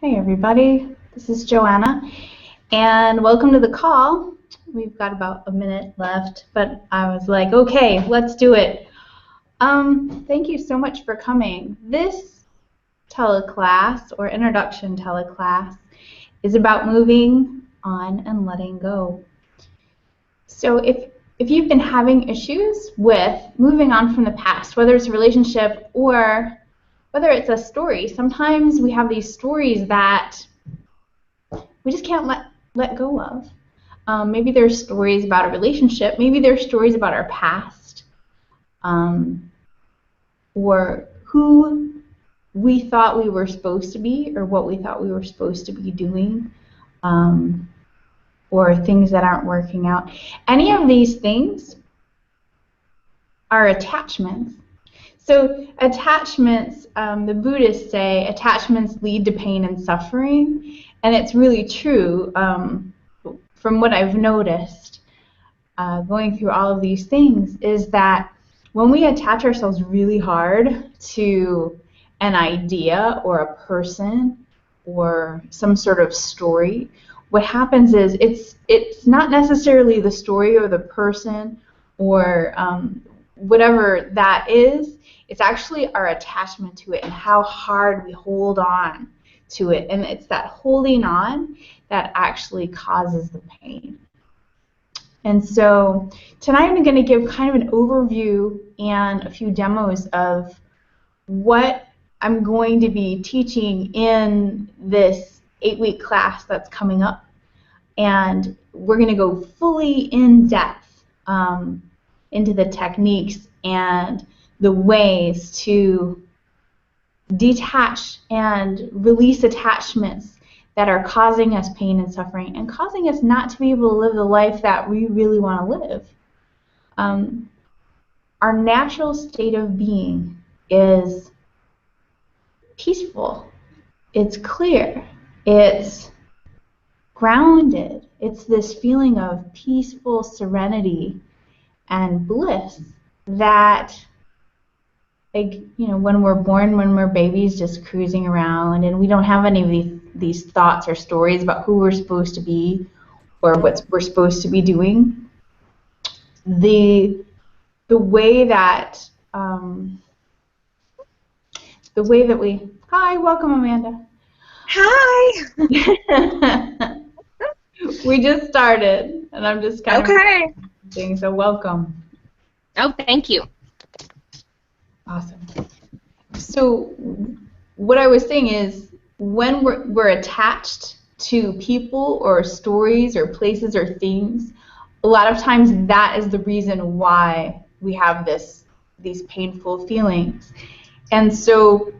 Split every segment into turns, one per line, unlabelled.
Hey everybody, this is Joanna, and welcome to the call. We've got about a minute left, but I was like, okay, let's do it. Thank you so much for coming. This teleclass, or introduction teleclass, is about moving on and letting go. So if you've been having issues with moving on from the past, whether it's a relationship or whether it's a story, sometimes we have these stories that we just can't let go of. Maybe there's stories about a relationship. Maybe there's stories about our past, or who we thought we were supposed to be, or what we thought we were supposed to be doing, or things that aren't working out. Any of these things are attachments. So attachments, the Buddhists say, attachments lead to pain and suffering, and it's really true. From what I've noticed, going through all of these things, is that when we attach ourselves really hard to an idea or a person or some sort of story, what happens is it's not necessarily the story or the person or whatever that is. It's actually our attachment to it and how hard we hold on to it. And it's that holding on that actually causes the pain. And so tonight I'm going to give kind of an overview and a few demos of what I'm going to be teaching in this 8-week class that's coming up. And we're going to go fully in depth into the techniques and the ways to detach and release attachments that are causing us pain and suffering and causing us not to be able to live the life that we really want to live. Our natural state of being is peaceful, it's clear, it's grounded, it's this feeling of peaceful serenity and bliss that, when we're born, when we're babies, just cruising around, and we don't have any of these thoughts or stories about who we're supposed to be or what we're supposed to be doing. The way that we hi, welcome Amanda.
Hi.
We just started, and I'm just kind
of
saying, so welcome.
Oh, thank you.
Awesome. So what I was saying is, when we're attached to people or stories or places or things, a lot of times that is the reason why we have these painful feelings. And so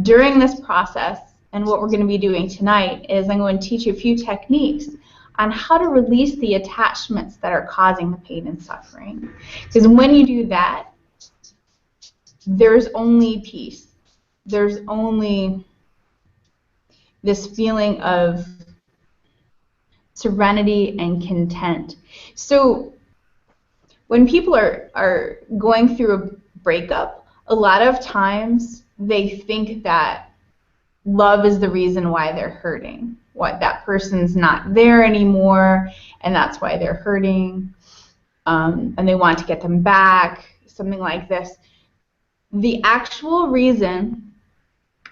during this process, and what we're going to be doing tonight, is I'm going to teach you a few techniques on how to release the attachments that are causing the pain and suffering. Because when you do that, there's only peace. There's only this feeling of serenity and content. So when people are going through a breakup, a lot of times they think that love is the reason why they're hurting. What, that person's not there anymore, and that's why they're hurting, and they want to get them back, something like this. The actual reason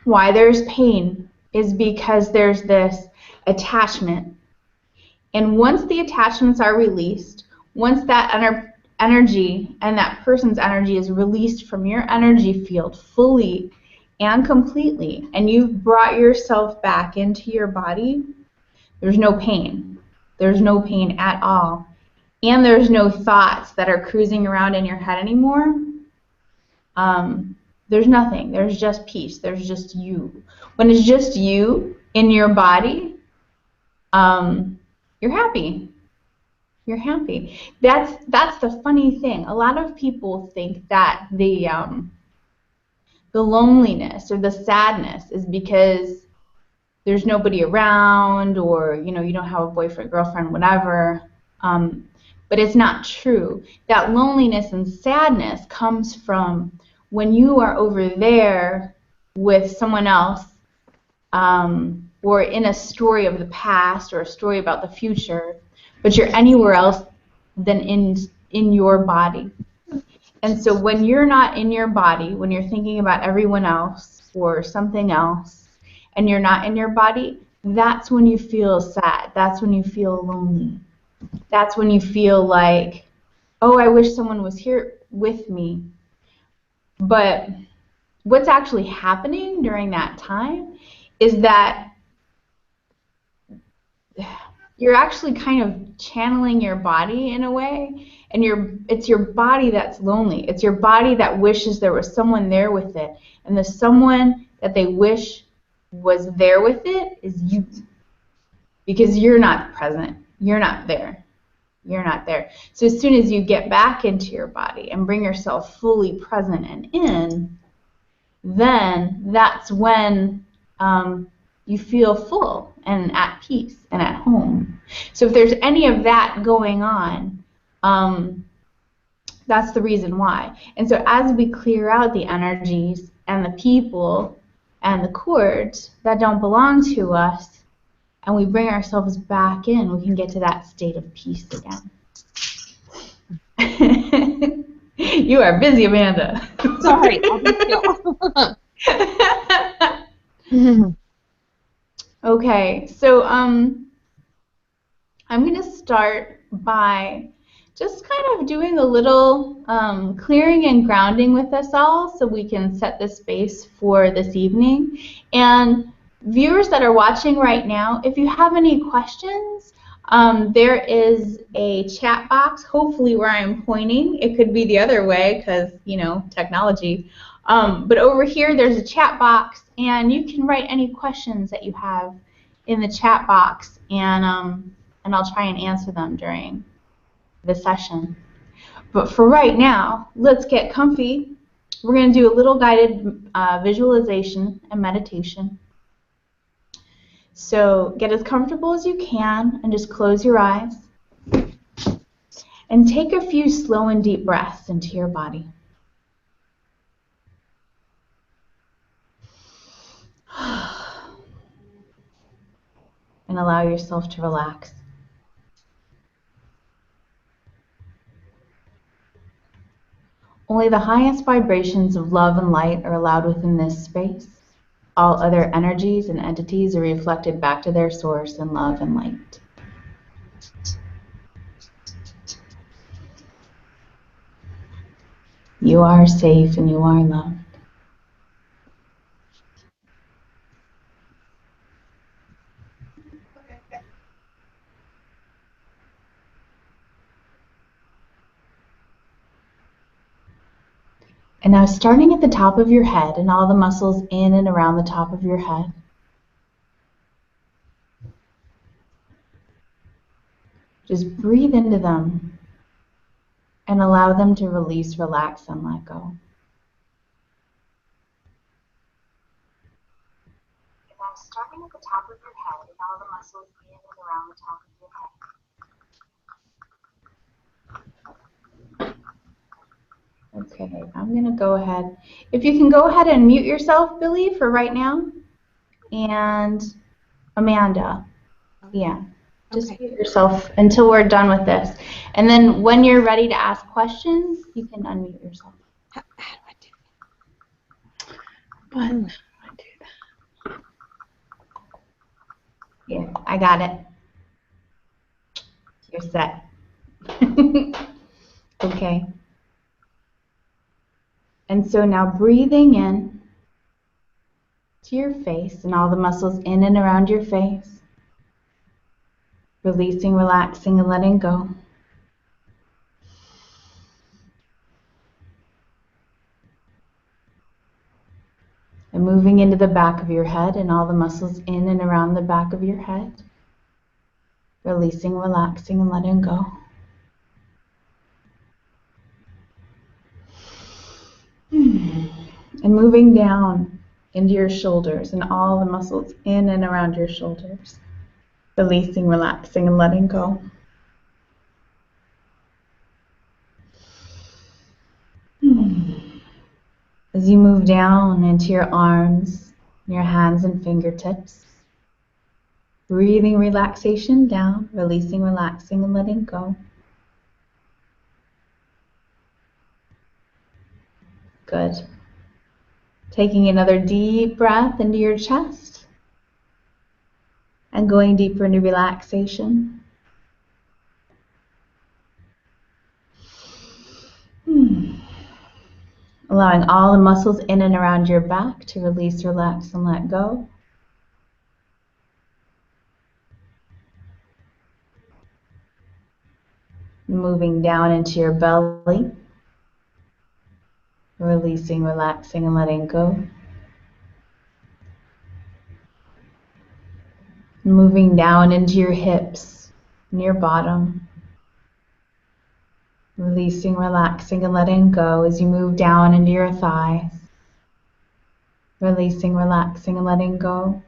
why there's pain is because there's this attachment. And once the attachments are released, once that energy and that person's energy is released from your energy field fully and completely, and you've brought yourself back into your body, there's no pain. There's no pain at all. And there's no thoughts that are cruising around in your head anymore. There's nothing. There's just peace. There's just you. When it's just you in your body, you're happy. You're happy. That's the funny thing. A lot of people think that the loneliness or the sadness is because there's nobody around, or you don't have a boyfriend, girlfriend, whatever. But it's not true. That loneliness and sadness comes from when you are over there with someone else, or in a story of the past or a story about the future, but you're anywhere else than in your body. And so when you're not in your body, when you're thinking about everyone else or something else, and you're not in your body, that's when you feel sad. That's when you feel lonely. That's when you feel like, oh, I wish someone was here with me. But what's actually happening during that time is that you're actually kind of channeling your body in a way, and it's your body that's lonely. It's your body that wishes there was someone there with it, and the someone that they wish was there with it is you, because you're not present. You're not there. You're not there. So as soon as you get back into your body and bring yourself fully present and in, then that's when you feel full and at peace and at home. So if there's any of that going on, that's the reason why. And so as we clear out the energies and the people and the cords that don't belong to us, and we bring ourselves back in, we can get to that state of peace again. You are busy, Amanda.
Sorry,
Okay, so I'm going to start by just kind of doing a little clearing and grounding with us all so we can set the space for this evening. And viewers that are watching right now, if you have any questions, there is a chat box, hopefully where I'm pointing. It could be the other way because, you know, technology. But over here, there's a chat box, and you can write any questions that you have in the chat box, and I'll try and answer them during the session. But for right now, let's get comfy. We're going to do a little guided visualization and meditation. So get as comfortable as you can and just close your eyes. And take a few slow and deep breaths into your body. And allow yourself to relax. Only the highest vibrations of love and light are allowed within this space. All other energies and entities are reflected back to their source in love and light. You are safe and you are loved. And now starting at the top of your head and all the muscles in and around the top of your head. Just breathe into them and allow them to release, relax, and let go. And now starting at the top of your head and all the muscles in and around the top of your head. Okay, I'm going to go ahead. If you can go ahead and mute yourself, Billy, for right now. And Amanda. Yeah, just mute yourself until we're done with this. And then when you're ready to ask questions, you can unmute yourself.
How do I do that?
But how do I do that? Yeah, I got it. You're set. Okay. And so now breathing in to your face and all the muscles in and around your face. Releasing, relaxing, and letting go. And moving into the back of your head and all the muscles in and around the back of your head. Releasing, relaxing, and letting go. And moving down into your shoulders and all the muscles in and around your shoulders. Releasing, relaxing, and letting go. As you move down into your arms, your hands and fingertips, breathing relaxation down, releasing, relaxing, and letting go. Good. Taking another deep breath into your chest and going deeper into relaxation. Allowing all the muscles in and around your back to release, relax, and let go. Moving down into your belly, releasing, relaxing, and letting go. Moving down into your hips and your bottom, releasing, relaxing, and letting go as you move down into your thighs, releasing, relaxing, and letting go.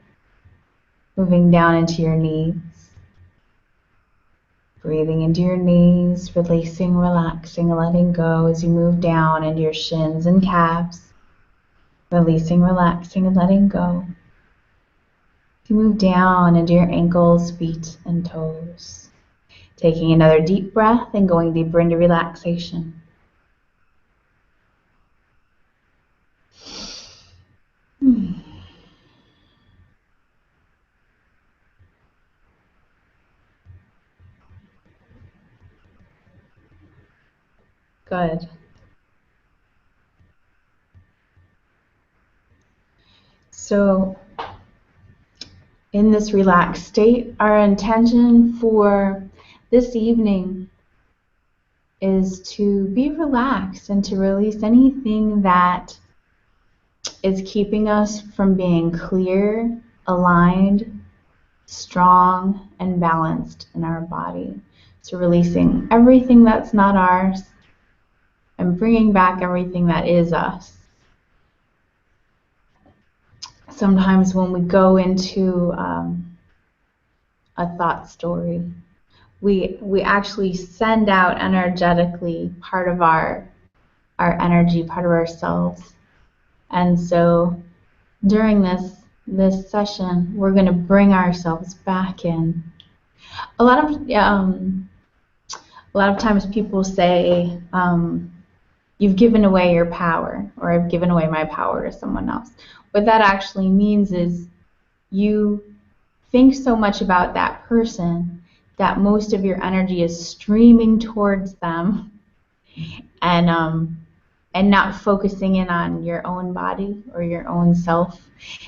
Moving down into your knees, breathing into your knees, releasing, relaxing, and letting go as you move down into your shins and calves, releasing, relaxing, and letting go. You move down into your ankles, feet, and toes. Taking another deep breath and going deeper into relaxation. Good. So, in this relaxed state, our intention for this evening is to be relaxed and to release anything that is keeping us from being clear, aligned, strong, and balanced in our body. So releasing everything that's not ours and bringing back everything that is us. Sometimes when we go into a thought story, we actually send out energetically part of our energy, part of ourselves. And so during this session, we're going to bring ourselves back in. A lot of times people say, you've given away your power, or I've given away my power to someone else. What that actually means is you think so much about that person that most of your energy is streaming towards them and not focusing in on your own body or your own self.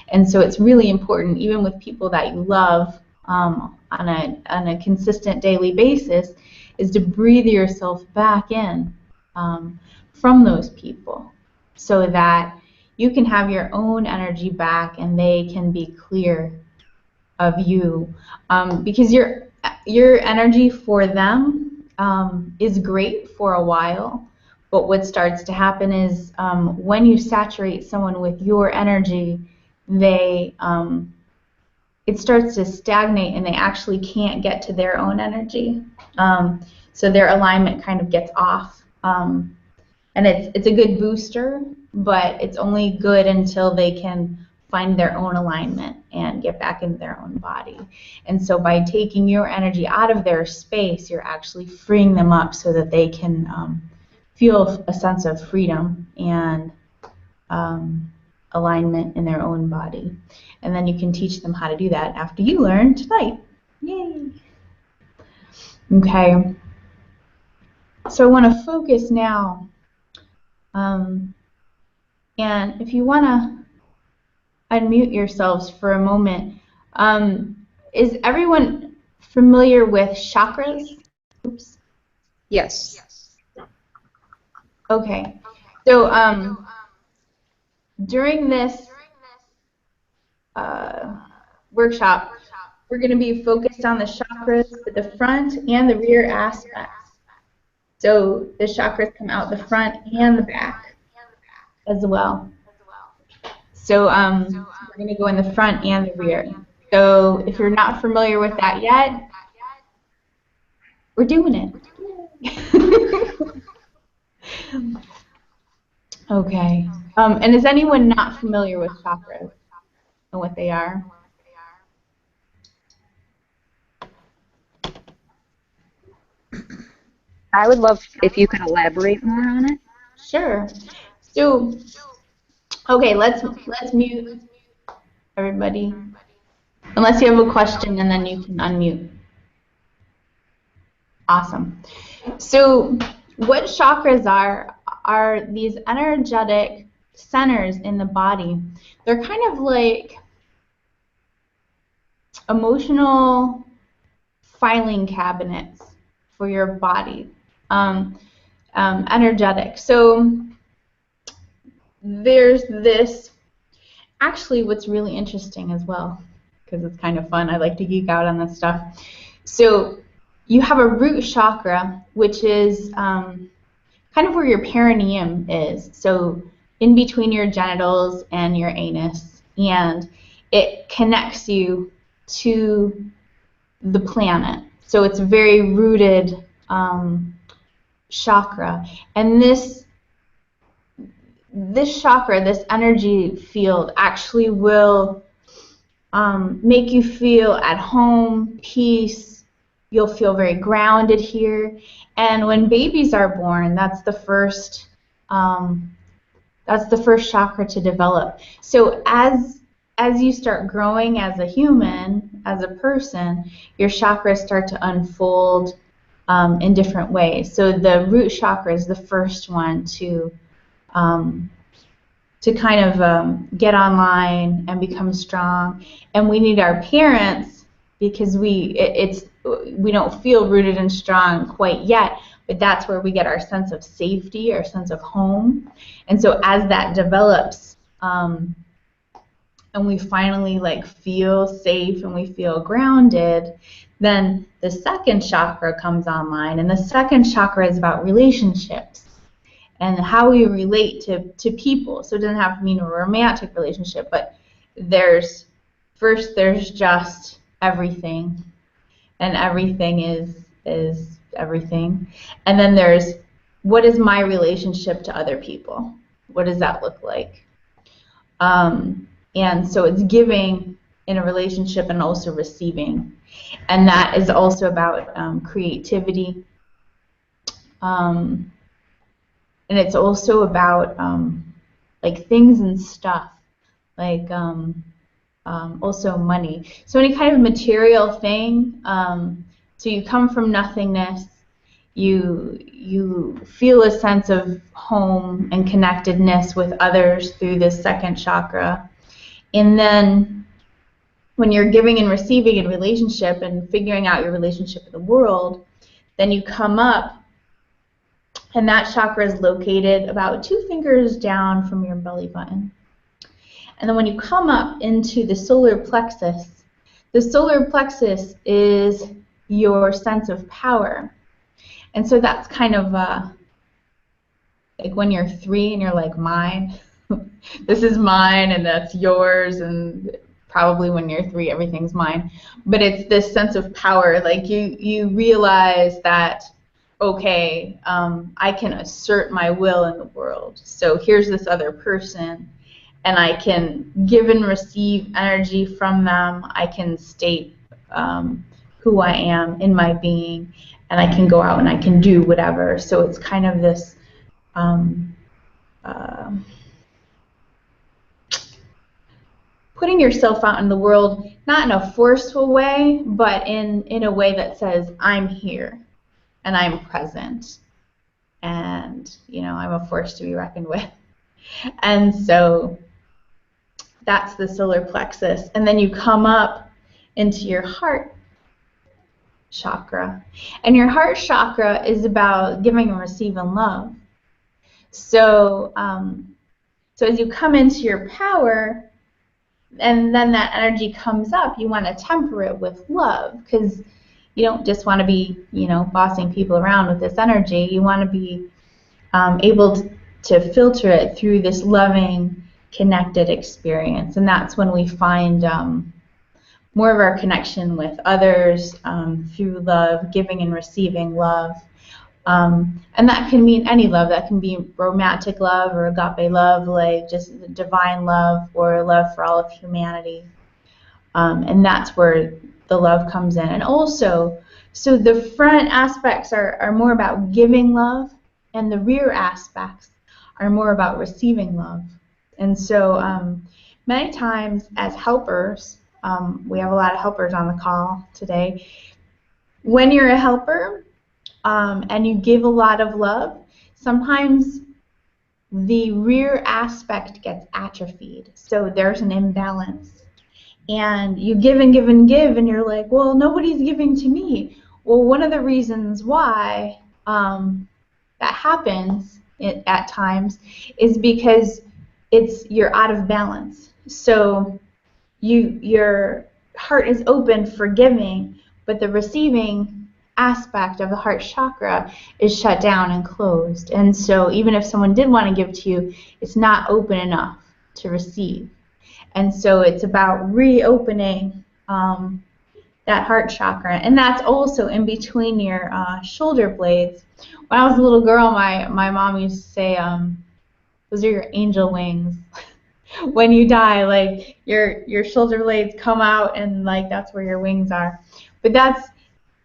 And so it's really important, even with people that you love on a consistent daily basis, is to breathe yourself back in from those people so that you can have your own energy back and they can be clear of you, because your energy for them is great for a while, but what starts to happen is when you saturate someone with your energy, it starts to stagnate and they actually can't get to their own energy, so their alignment kind of gets off, and it's a good booster, but it's only good until they can find their own alignment and get back into their own body. And so by taking your energy out of their space, you're actually freeing them up so that they can feel a sense of freedom and alignment in their own body. And then you can teach them how to do that after you learn tonight. Yay! Okay. So I want to focus now. And if you want to unmute yourselves for a moment. Is everyone familiar with chakras? Oops.
Yes.
Okay. So during this workshop, we're going to be focused on the chakras, the front and the rear aspects. So the chakras come out the front and the back as well. So we're going to go in the front and the rear. So if you're not familiar with that yet, we're doing it. Okay. And is anyone not familiar with chakras and what they are?
I would love if you could elaborate more on it.
Sure. So, okay, let's mute everybody. Unless you have a question, and then you can unmute. Awesome. So, what chakras are these energetic centers in the body. They're kind of like emotional filing cabinets for your body, energetic. So there's this, actually what's really interesting as well, because it's kind of fun, I like to geek out on this stuff. So you have a root chakra, which is kind of where your perineum is, so in between your genitals and your anus, and it connects you to the planet. So it's a very rooted chakra, and this chakra, this energy field, actually will make you feel at home, peace. You'll feel very grounded here. And when babies are born, that's the first chakra to develop. So as you start growing as a human, as a person, your chakras start to unfold in different ways. So the root chakra is the first one to kind of get online and become strong. And we need our parents, because we don't feel rooted and strong quite yet, but that's where we get our sense of safety, our sense of home. And so as that develops, and we finally like feel safe and we feel grounded, then the second chakra comes online. And the second chakra is about relationships and how we relate to people. So it doesn't have to mean a romantic relationship, but there's just everything, and everything is everything. And then there's, what is my relationship to other people? What does that look like? And so it's giving in a relationship and also receiving. And that is also about creativity. And it's also about like things and stuff, like also money. So any kind of material thing. So you come from nothingness. You feel a sense of home and connectedness with others through this second chakra. And then when you're giving and receiving in relationship and figuring out your relationship with the world, then you come up, and that chakra is located about 2 fingers down from your belly button. And then when you come up into the solar plexus is your sense of power. And so that's kind of like when you're 3 and you're like, mine. This is mine and that's yours, and probably when you're 3 everything's mine. But it's this sense of power, like you realize that, okay, I can assert my will in the world. So here's this other person, and I can give and receive energy from them. I can state who I am in my being, and I can go out and I can do whatever. So it's kind of this putting yourself out in the world, not in a forceful way, but in a way that says, I'm here and I'm present, and I'm a force to be reckoned with. And so that's the solar plexus. And then you come up into your heart chakra. And your heart chakra is about giving and receiving love. So as you come into your power, and then that energy comes up, you want to temper it with love, because you don't just want to be, bossing people around with this energy. You want to be able to filter it through this loving, connected experience. And that's when we find more of our connection with others through love, giving and receiving love. And that can mean any love. That can be romantic love or agape love, like just divine love or love for all of humanity. And that's where the love comes in. And also, so the front aspects are more about giving love, and the rear aspects are more about receiving love. And so many times as helpers, we have a lot of helpers on the call today. When you're a helper and you give a lot of love, sometimes the rear aspect gets atrophied. So there's an imbalance. And you give and give and give, and you're like, well, nobody's giving to me. Well, one of the reasons why that happens at times is because you're out of balance. So your heart is open for giving, but the receiving aspect of the heart chakra is shut down and closed. And so even if someone did want to give to you, it's not open enough to receive. And so it's about reopening that heart chakra. And that's also in between your shoulder blades. When I was a little girl, my mom used to say, those are your angel wings. When you die, like your shoulder blades come out, and like that's where your wings are. But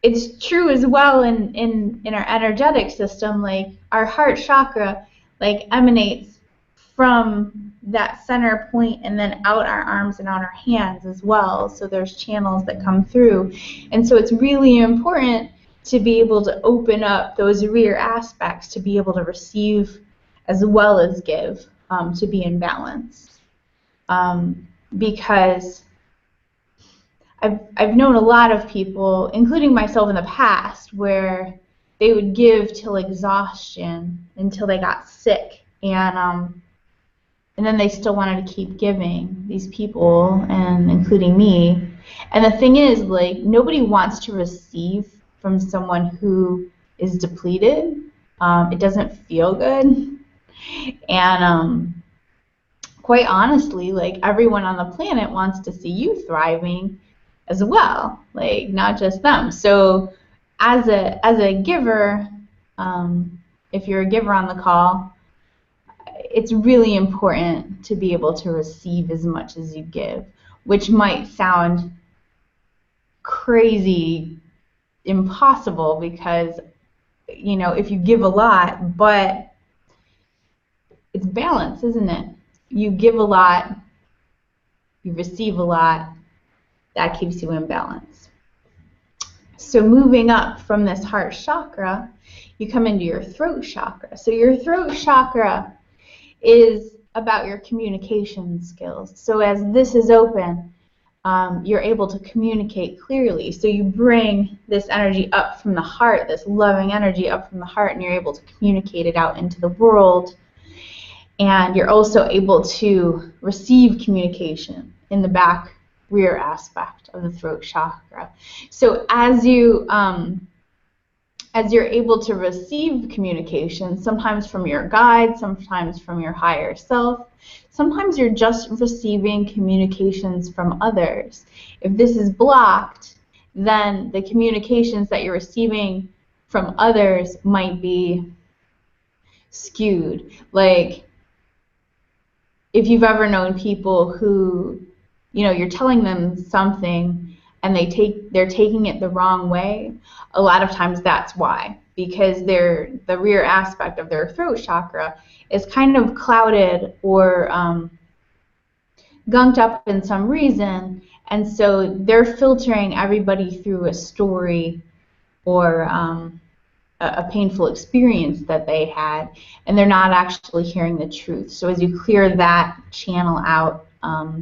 it's true as well in our energetic system. Like our heart chakra like emanates from that center point and then out our arms and out our hands as well. So there's channels that come through. And so it's really important to be able to open up those rear aspects, to be able to receive as well as give, to be in balance. Because I've known a lot of people, including myself in the past, where they would give till exhaustion until they got sick, and then they still wanted to keep giving, these people, and including me. And the thing is, like, nobody wants to receive from someone who is depleted. It doesn't feel good. And quite honestly, like, everyone on the planet wants to see you thriving as well, like, not just them. So as a giver, if you're a giver on the call, it's really important to be able to receive as much as you give, which might sound crazy impossible because, you know, if you give a lot, but it's balance, isn't it? You give a lot, you receive a lot, that keeps you in balance. So moving up from this heart chakra, you come into your throat chakra. So your throat chakra is about your communication skills. So as this is open, you're able to communicate clearly. So you bring this energy up from the heart, this loving energy up from the heart, and you're able to communicate it out into the world. And you're also able to receive communication in the back rear aspect of the throat chakra. So as you're able to receive communication, sometimes from your guide, sometimes from your higher self, sometimes you're just receiving communications from others. If this is blocked, then the communications that you're receiving from others might be skewed. Like, if you've ever known people who, you know, you're telling them something and they're taking it the wrong way, a lot of times that's why, because the rear aspect of their throat chakra is kind of clouded or gunked up in some reason, and so they're filtering everybody through a story or a painful experience that they had, and they're not actually hearing the truth. So as you clear that channel out,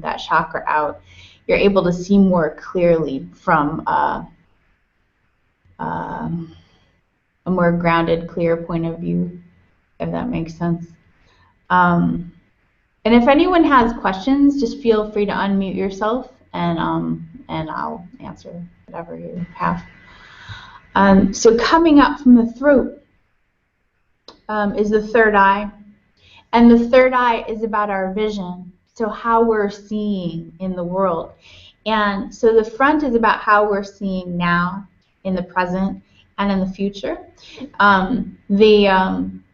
that chakra out, you're able to see more clearly from a more grounded, clear point of view, if that makes sense. And if anyone has questions, just feel free to unmute yourself, and I'll answer whatever you have. So coming up from the throat is the third eye, and the third eye is about our vision, so how we're seeing in the world. And so the front is about how we're seeing now in the present, and in the future.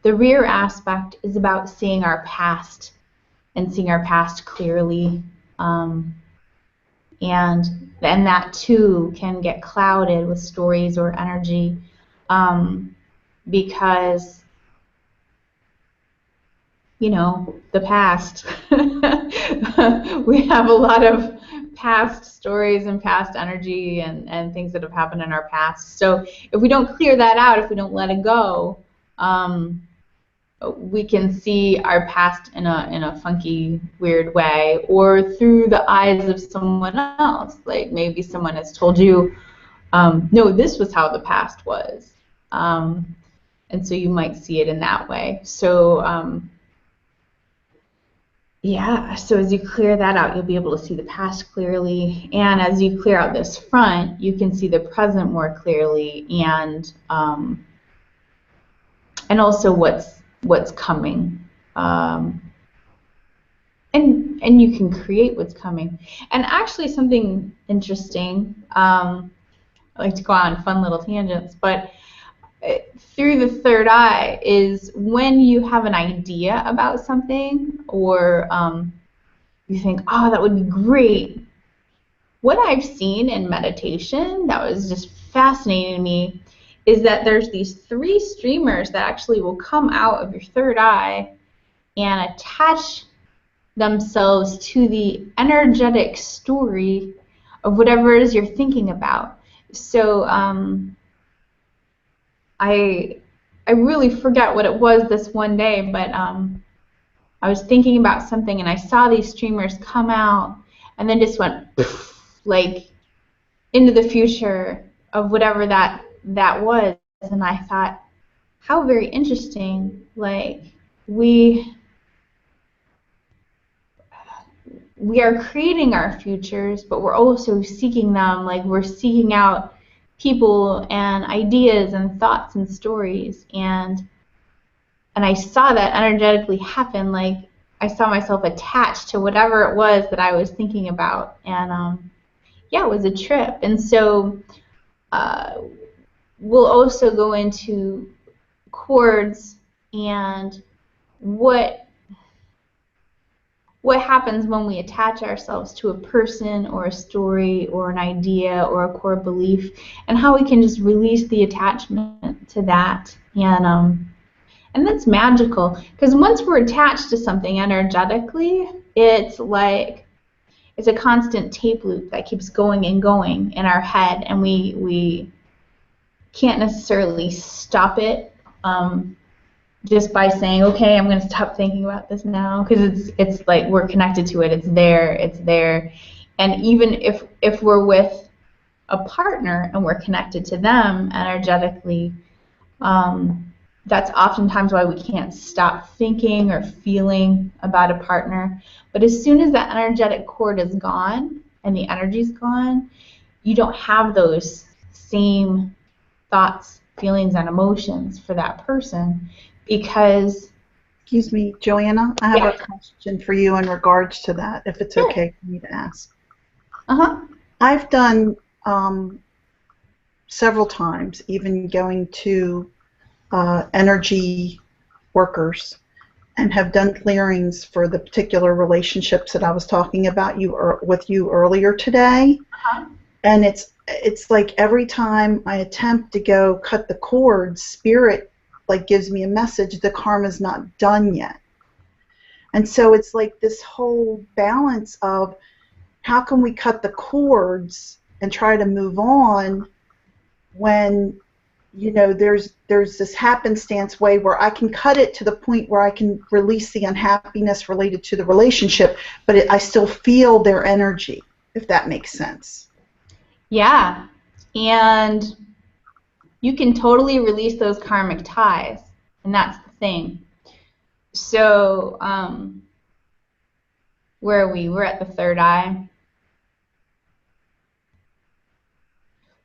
The rear aspect is about seeing our past and seeing our past clearly. And that too can get clouded with stories or energy, because the past. We have a lot of past stories and past energy and things that have happened in our past. So if we don't clear that out, if we don't let it go, we can see our past in a funky, weird way, or through the eyes of someone else. Like maybe someone has told you, no, this was how the past was. And so you might see it in that way. So yeah, so as you clear that out, you'll be able to see the past clearly. And as you clear out this front, you can see the present more clearly, and also what's coming. And you can create what's coming. And actually something interesting, I like to go on fun little tangents, but through the third eye is when you have an idea about something, or you think, oh, that would be great. What I've seen in meditation that was just fascinating to me is that there's these 3 streamers that actually will come out of your third eye and attach themselves to the energetic story of whatever it is you're thinking about. So I really forget what it was this one day, but I was thinking about something and I saw these streamers come out and then just went like into the future of whatever that was. And I thought, how very interesting. Like we are creating our futures, but we're also seeking them. Like we're seeking out people and ideas and thoughts and stories, and I saw that energetically happen. Like I saw myself attached to whatever it was that I was thinking about, and yeah, it was a trip. And so we'll also go into chords and what happens when we attach ourselves to a person or a story or an idea or a core belief, and how we can just release the attachment to that. And that's magical, because once we're attached to something energetically, it's like it's a constant tape loop that keeps going and going in our head, and we can't necessarily stop it just by saying, okay, I'm going to stop thinking about this now, because it's like we're connected to it. It's there. And even if we're with a partner and we're connected to them energetically, that's oftentimes why we can't stop thinking or feeling about a partner. But as soon as that energetic cord is gone and the energy's gone, you don't have those same thoughts, feelings, and emotions for that person, because...
Excuse me, Joanna, I have
Yeah.
a question for you in regards to that, if it's
Sure.
okay for me to ask.
Uh-huh.
I've done several times, even going to energy workers, and have done clearings for the particular relationships that I was talking about with you earlier today.
Uh-huh.
And it's like every time I attempt to go cut the cords, Spirit like gives me a message, the karma's not done yet. And so it's like this whole balance of how can we cut the cords and try to move on when there's this happenstance way where I can cut it to the point where I can release the unhappiness related to the relationship, but I still feel their energy, if that makes sense.
Yeah. And you can totally release those karmic ties, and that's the thing. So where are we? We're at the third eye.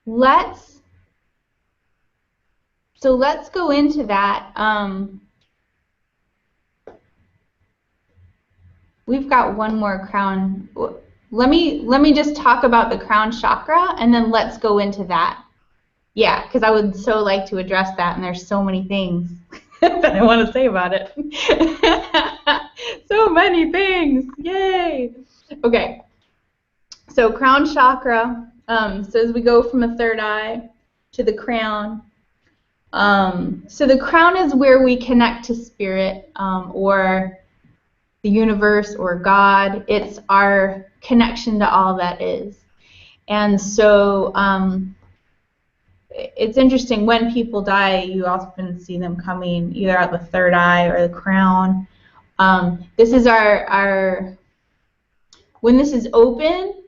Let's go into that. We've got one more crown. Let me just talk about the crown chakra, and then let's go into that. Yeah, because I would so like to address that, and there's so many things that I want to say about it. So many things. Yay. Okay. So crown chakra. So as we go from the third eye to the crown. So the crown is where we connect to spirit, or the universe, or God. It's our connection to all that is. And so it's interesting, when people die, you often see them coming either out the third eye or the crown. This is our when this is open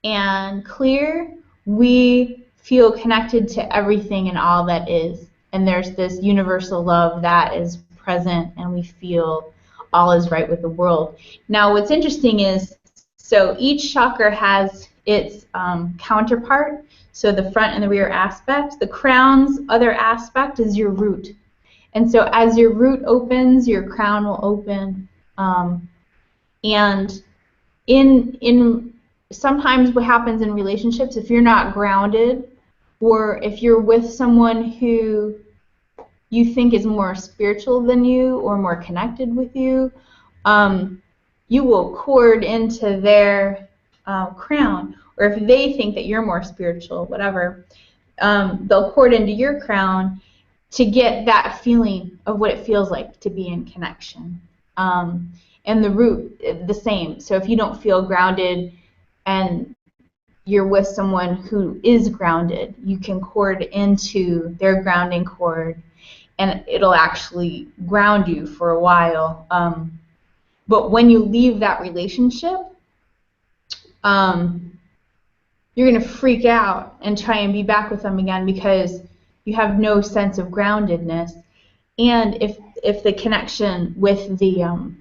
and clear, we feel connected to everything and all that is. And there's this universal love that is present, and we feel all is right with the world. Now, what's interesting is, so each chakra has its counterpart, so the front and the rear aspect. The crown's other aspect is your root. And so as your root opens, your crown will open. And in sometimes what happens in relationships, if you're not grounded, or if you're with someone who you think is more spiritual than you or more connected with you, you will cord into their crown. Or if they think that you're more spiritual, whatever, they'll cord into your crown to get that feeling of what it feels like to be in connection. And the root, the same. So if you don't feel grounded and you're with someone who is grounded, you can cord into their grounding cord, and it'll actually ground you for a while. But when you leave that relationship, you're going to freak out and try and be back with them again, because you have no sense of groundedness. And if the connection with the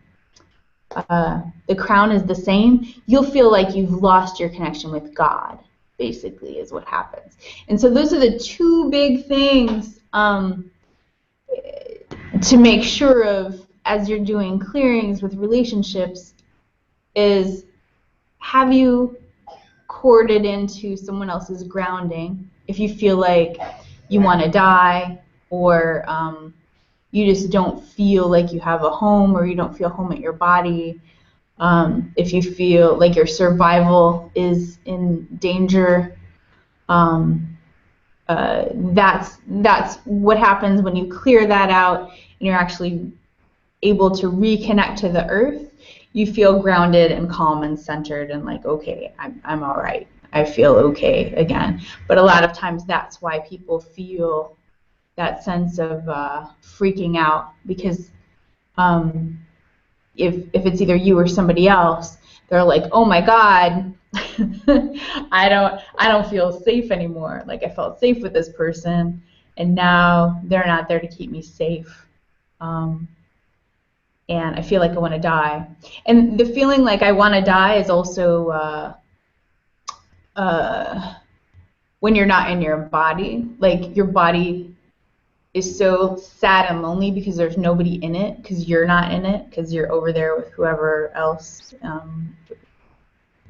crown is the same, you'll feel like you've lost your connection with God, basically, is what happens. And so those are the two big things to make sure of as you're doing clearings with relationships is, have you corded into someone else's grounding if you feel like you want to die, or you just don't feel like you have a home, or you don't feel home at your body, if you feel like your survival is in danger. That's what happens when you clear that out and you're actually able to reconnect to the earth. You feel grounded and calm and centered and like, okay, I'm all right. I feel okay again. But a lot of times that's why people feel that sense of freaking out, because if it's either you or somebody else, they're like, oh my God, I don't feel safe anymore. Like, I felt safe with this person, and now they're not there to keep me safe. And I feel like I want to die. And the feeling like I want to die is also when you're not in your body. Like, your body is so sad and lonely because there's nobody in it, because you're not in it, because you're over there with whoever else,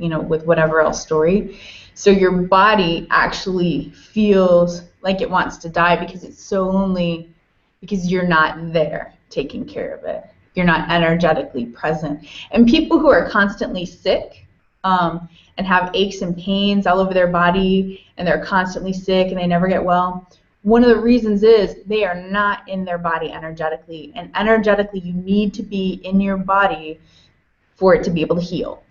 with whatever else story. So your body actually feels like it wants to die because it's so lonely, because you're not there taking care of it. You're not energetically present. And people who are constantly sick and have aches and pains all over their body, and they're constantly sick and they never get well, one of the reasons is they are not in their body energetically. And energetically, you need to be in your body for it to be able to heal.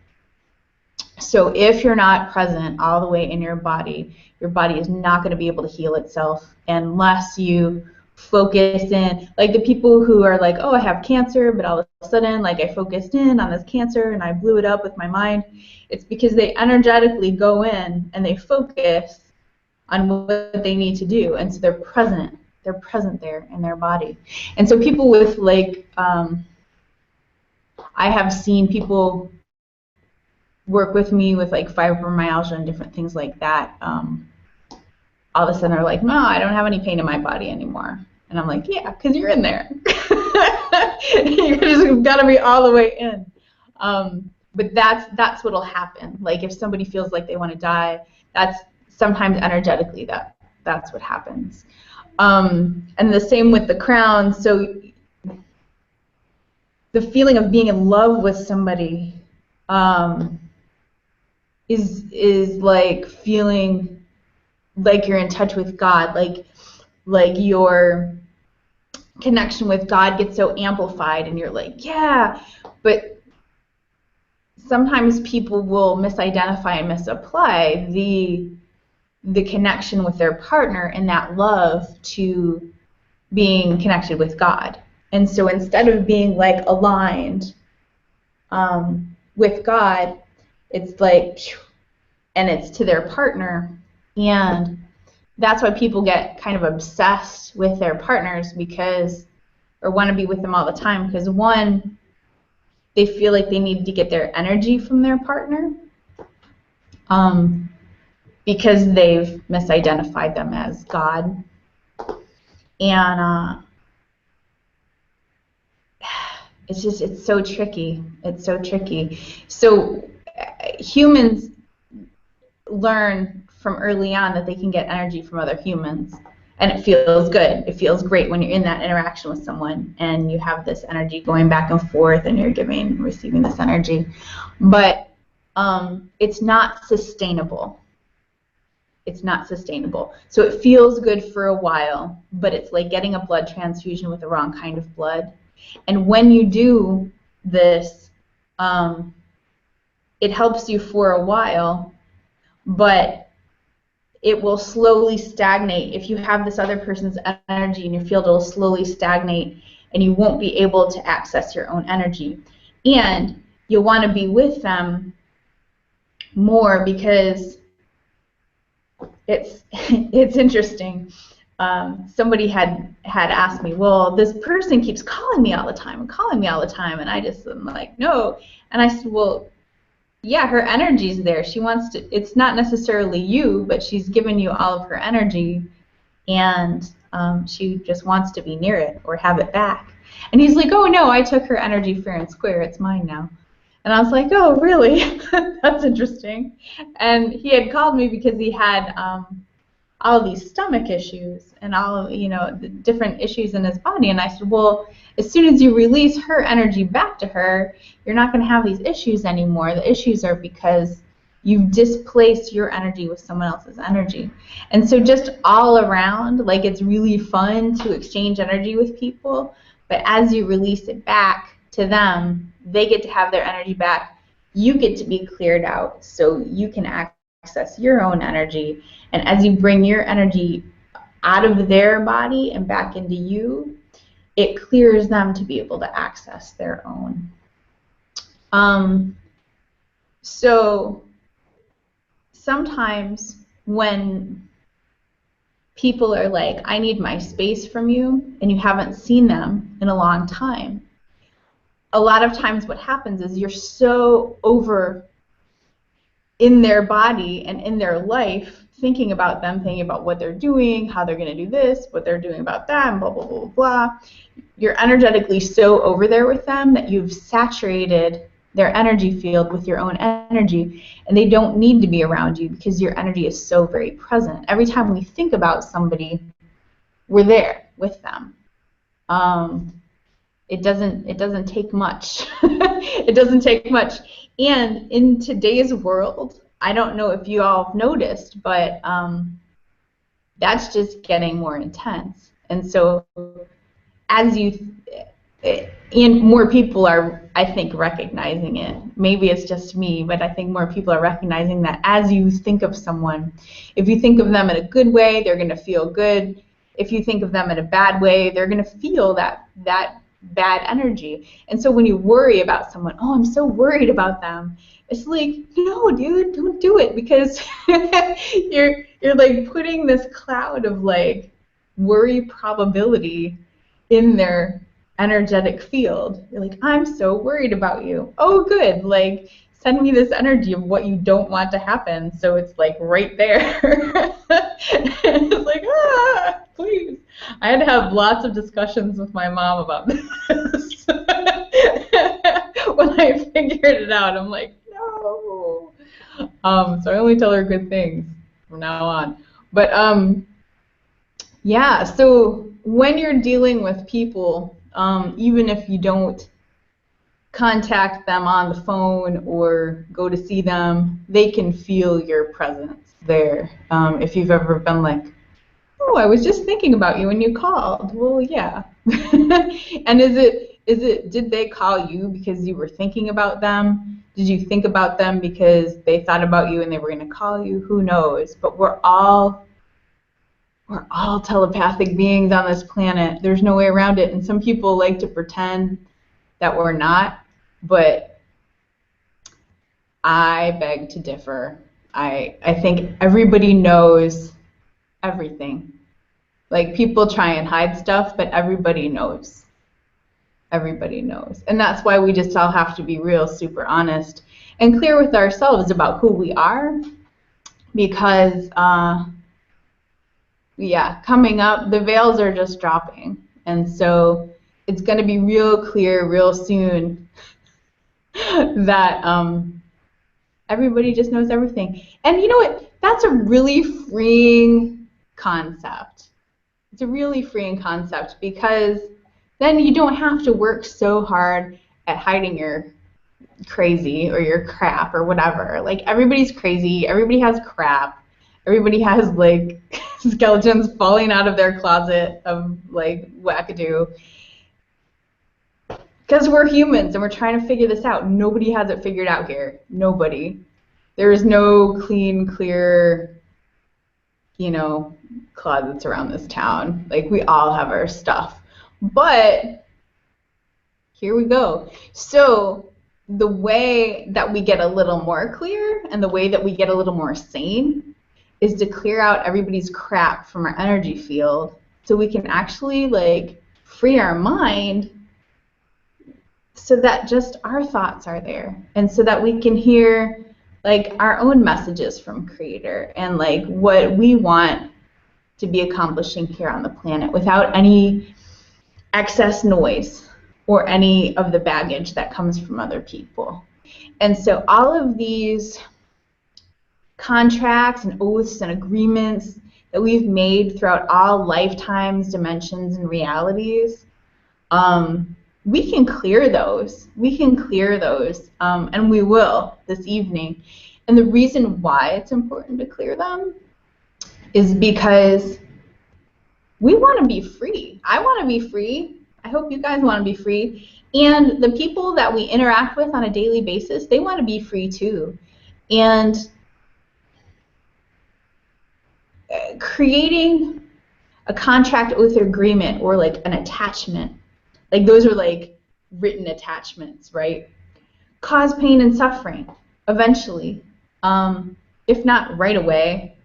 So if you're not present all the way in your body is not going to be able to heal itself unless you focus in. Like the people who are like, oh, I have cancer, but all of a sudden, like, I focused in on this cancer and I blew it up with my mind. It's because they energetically go in and they focus on what they need to do, and so they're present there in their body. And so people with, like, I have seen people work with me with, like, fibromyalgia and different things like that. All of a sudden they're like, no, I don't have any pain in my body anymore. And I'm like, yeah, because you're in there. You just got to be all the way in. But that's what'll happen. Like, if somebody feels like they want to die, that's sometimes energetically that's what happens. And the same with the crown. So the feeling of being in love with somebody is like feeling like you're in touch with God, like your connection with God gets so amplified, and you're like, yeah. But sometimes people will misidentify and misapply the connection with their partner and that love to being connected with God. And so instead of being like aligned with God, it's like, and it's to their partner. And that's why people get kind of obsessed with their partners, because, or want to be with them all the time, because one, they feel like they need to get their energy from their partner, because they've misidentified them as God. And it's so tricky. It's so tricky. So humans learn from early on that they can get energy from other humans, and it feels good. It feels great when you're in that interaction with someone and you have this energy going back and forth, and you're giving and receiving this energy. But it's not sustainable. It's not sustainable. So it feels good for a while, but it's like getting a blood transfusion with the wrong kind of blood. And when you do this, it helps you for a while, but it will slowly stagnate. If you have this other person's energy in your field, it will slowly stagnate, and you won't be able to access your own energy. And you'll want to be with them more, because it's interesting. Somebody had asked me, well, this person keeps calling me all the time and calling me all the time, and I just am like, no. And I said, well, yeah, her energy's there. She wants to. It's not necessarily you, but she's given you all of her energy, and she just wants to be near it or have it back. And he's like, oh no, I took her energy fair and square. It's mine now. And I was like, oh really? That's interesting. And he had called me because he had all of these stomach issues and all of, the different issues in his body. And I said, well, as soon as you release her energy back to her, you're not going to have these issues anymore. The issues are because you've displaced your energy with someone else's energy. And so just all around, like, it's really fun to exchange energy with people, but as you release it back to them, they get to have their energy back. You get to be cleared out so you can access your own energy. And as you bring your energy out of their body and back into you, it clears them to be able to access their own. So sometimes when people are like, I need my space from you, and you haven't seen them in a long time, a lot of times what happens is you're so over in their body and in their life, thinking about them, thinking about what they're doing, how they're going to do this, what they're doing about that, and blah, blah, blah, blah, blah. You're energetically so over there with them that you've saturated their energy field with your own energy, and they don't need to be around you because your energy is so very present. Every time we think about somebody, we're there with them. It doesn't take much. It doesn't take much. And in today's world, I don't know if you all have noticed, but that's just getting more intense. And so as and more people are, I think, recognizing it. Maybe it's just me, but I think more people are recognizing that as you think of someone, if you think of them in a good way, they're going to feel good. If you think of them in a bad way, they're going to feel that bad energy. And so when you worry about someone, oh, I'm so worried about them, it's like, no, dude, don't do it, because you're like putting this cloud of like worry probability in their energetic field. You're like, I'm so worried about you. Oh, good. Like, send me this energy of what you don't want to happen. So it's like right there. It's like, please. I had to have lots of discussions with my mom about this. When I figured it out, I'm like, no. So I only tell her good things from now on. But Yeah, so when you're dealing with people, even if you don't contact them on the phone or go to see them, they can feel your presence there. If you've ever been like, oh, I was just thinking about you when you called. Well, yeah. And did they call you because you were thinking about them? Did you think about them because they thought about you and they were going to call you? Who knows? But we're all telepathic beings on this planet. There's no way around it. And some people like to pretend that we're not, but I beg to differ. I think everybody knows everything. Like, people try and hide stuff, but everybody knows. Everybody knows. And that's why we just all have to be real, super honest and clear with ourselves about who we are, because yeah, coming up, the veils are just dropping. And so it's going to be real clear real soon that everybody just knows everything. And you know what? That's a really freeing concept. It's a really freeing concept, because then you don't have to work so hard at hiding your crazy or your crap or whatever. Like, everybody's crazy, everybody has crap, everybody has like skeletons falling out of their closet of like wackadoo. Because we're humans and we're trying to figure this out. Nobody has it figured out here. Nobody. There is no clean, clear, closets around this town. Like, we all have our stuff. But here we go. So the way that we get a little more clear and the way that we get a little more sane is to clear out everybody's crap from our energy field, so we can actually like free our mind, so that just our thoughts are there, and so that we can hear like our own messages from Creator and like what we want to be accomplishing here on the planet without any excess noise or any of the baggage that comes from other people. And so all of these contracts and oaths and agreements that we've made throughout all lifetimes, dimensions, and realities, we can clear those. We can clear those, and we will this evening. And the reason why it's important to clear them is because we want to be free. I want to be free. I hope you guys want to be free. And the people that we interact with on a daily basis, they want to be free too. And creating a contract, oath, or agreement, or like an attachment, like those are like written attachments, right? Cause pain and suffering eventually, if not right away.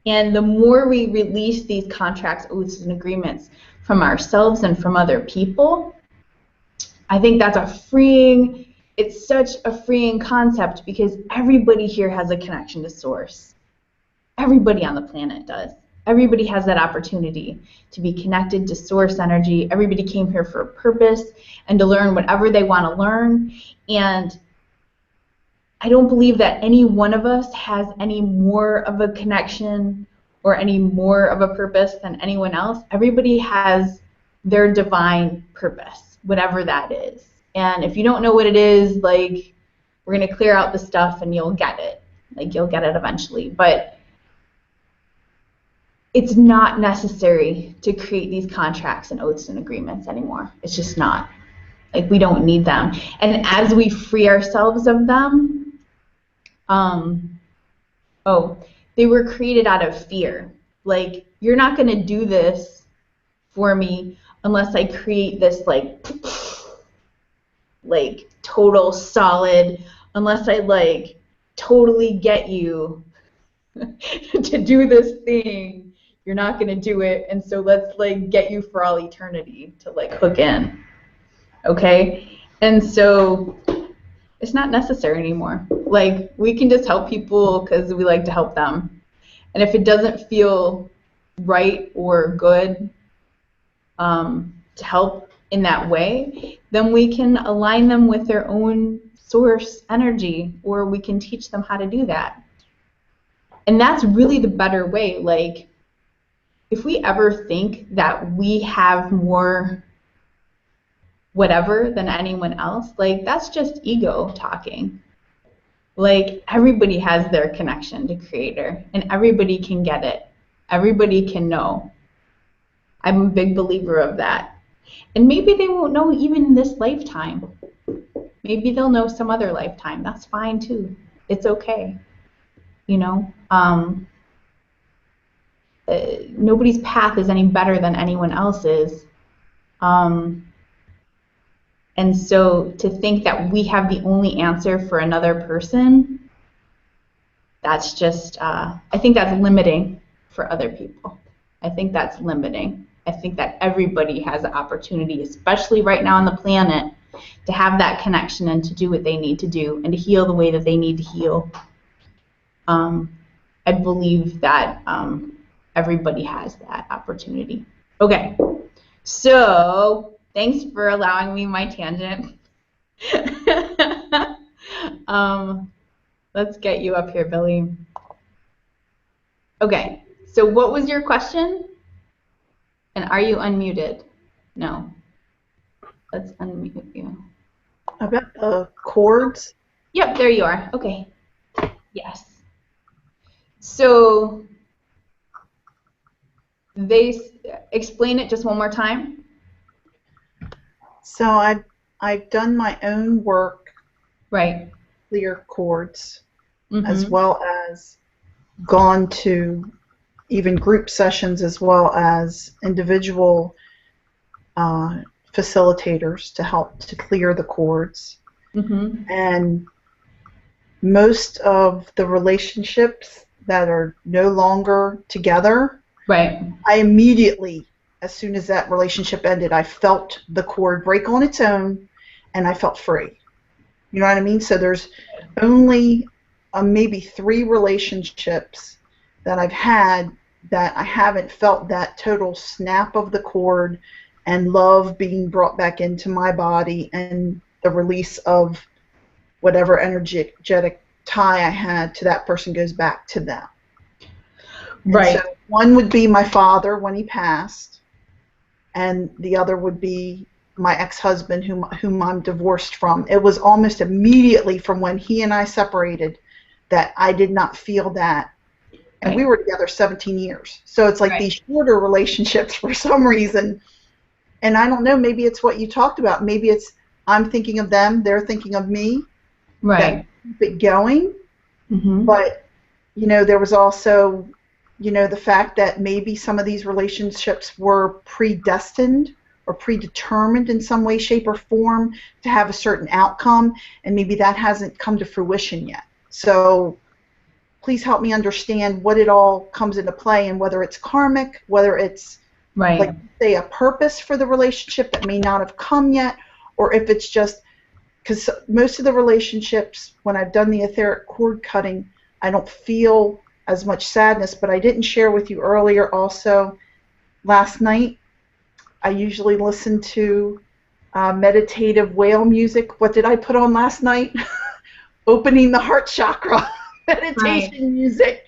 And the more we release these contracts, oaths, and agreements from ourselves and from other people, I think that's it's such a freeing concept, because everybody here has a connection to Source. Everybody on the planet does. Everybody has that opportunity to be connected to Source energy. Everybody came here for a purpose and to learn whatever they want to learn. And I don't believe that any one of us has any more of a connection or any more of a purpose than anyone else. Everybody has their divine purpose, whatever that is. And if you don't know what it is, like, we're going to clear out the stuff and you'll get it. Like, you'll get it eventually. But it's not necessary to create these contracts and oaths and agreements anymore. It's just not. Like, we don't need them. And as we free ourselves of them, they were created out of fear. Like, you're not going to do this for me unless I create this like total solid, unless I like totally get you to do this thing, you're not going to do it. And so let's like get you for all eternity to like hook in. Okay? And so it's not necessary anymore. Like, we can just help people because we like to help them. And if it doesn't feel right or good to help in that way, then we can align them with their own source energy, or we can teach them how to do that. And that's really the better way. Like, if we ever think that we have more whatever than anyone else, like that's just ego talking. Like everybody has their connection to creator and everybody can get it. Everybody can know. I'm a big believer of that. And maybe they won't know even in this lifetime. Maybe they'll know some other lifetime. That's fine too. It's okay. You know, nobody's path is any better than anyone else's. And so to think that we have the only answer for another person, that's just, I think that's limiting for other people. I think that's limiting. I think that everybody has the opportunity, especially right now on the planet, to have that connection and to do what they need to do and to heal the way that they need to heal. I believe that everybody has that opportunity. Okay, so thanks for allowing me my tangent. Let's get you up here, Billy. Okay, so what was your question? And are you unmuted? No. Let's unmute you.
About the chords?
Yep, there you are. Okay. Yes. So they explain it just one more time.
So I've done my own work,
Right.
clear chords,
Mm-hmm.
as well as gone to even group sessions as well as individual facilitators to help to clear the chords.
Mm-hmm.
And most of the relationships that are no longer together,
Right.
I immediately, as soon as that relationship ended, I felt the cord break on its own and I felt free. You know what I mean? So there's only maybe 3 relationships that I've had that I haven't felt that total snap of the cord and love being brought back into my body and the release of whatever energetic tie I had to that person goes back to them.
Right.
And so one would be my father when he passed, and the other would be my ex-husband whom I'm divorced from. It was almost immediately from when he and I separated that I did not feel that. And we were together 17 years. So it's like these shorter relationships for some reason. And I don't know, maybe it's what you talked about. Maybe it's I'm thinking of them, they're thinking of me.
Right.
That keep it going.
Mm-hmm.
But, you know, there was also, you know, the fact that maybe some of these relationships were predestined or predetermined in some way, shape, or form to have a certain outcome, and maybe that hasn't come to fruition yet. So please help me understand what it all comes into play and whether it's karmic, whether it's, like, say, a purpose for the relationship that may not have come yet, or if it's just, because most of the relationships, when I've done the etheric cord cutting, I don't feel as much sadness, but I didn't share with you earlier also, last night, I usually listen to meditative whale music. What did I put on last night? Opening the heart chakra meditation music.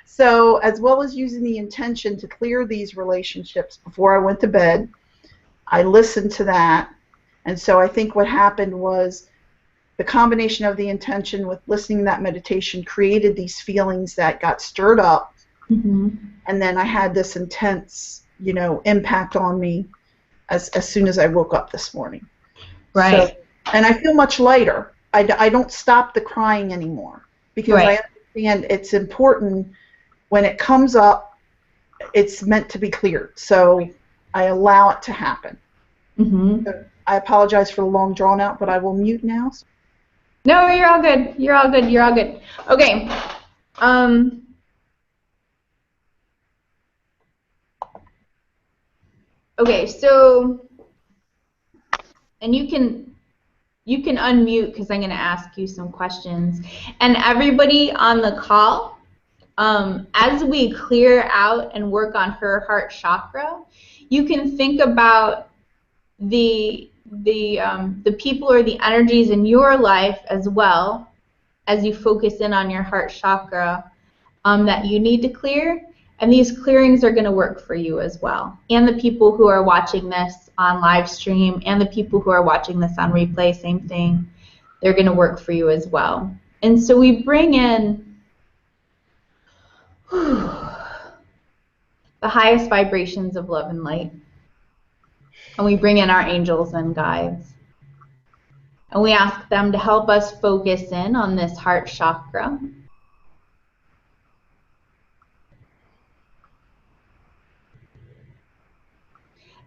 So as well as using the intention to clear these relationships before I went to bed, I listened to that. And so I think what happened was the combination of the intention with listening to that meditation created these feelings that got stirred up.
Mm-hmm.
And then I had this intense, you know, impact on me as soon as I woke up this morning.
Right.
So, and I feel much lighter. I don't stop the crying anymore because I understand it's important when it comes up, it's meant to be cleared. So I allow it to happen.
Mm-hmm.
So I apologize for the long drawn out, but I will mute now.
No, you're all good. You're all good. You're all good. Okay. Okay, so, and you can unmute because I'm going to ask you some questions. And everybody on the call, as we clear out and work on her heart chakra, you can think about the people or the energies in your life as well as you focus in on your heart chakra that you need to clear, And these clearings are going to work for you as well. And the people who are watching this on live stream and the people who are watching this on replay, same thing. They're going to work for you as well. And so we bring in the highest vibrations of love and light. And we bring in our angels and guides. And we ask them to help us focus in on this heart chakra.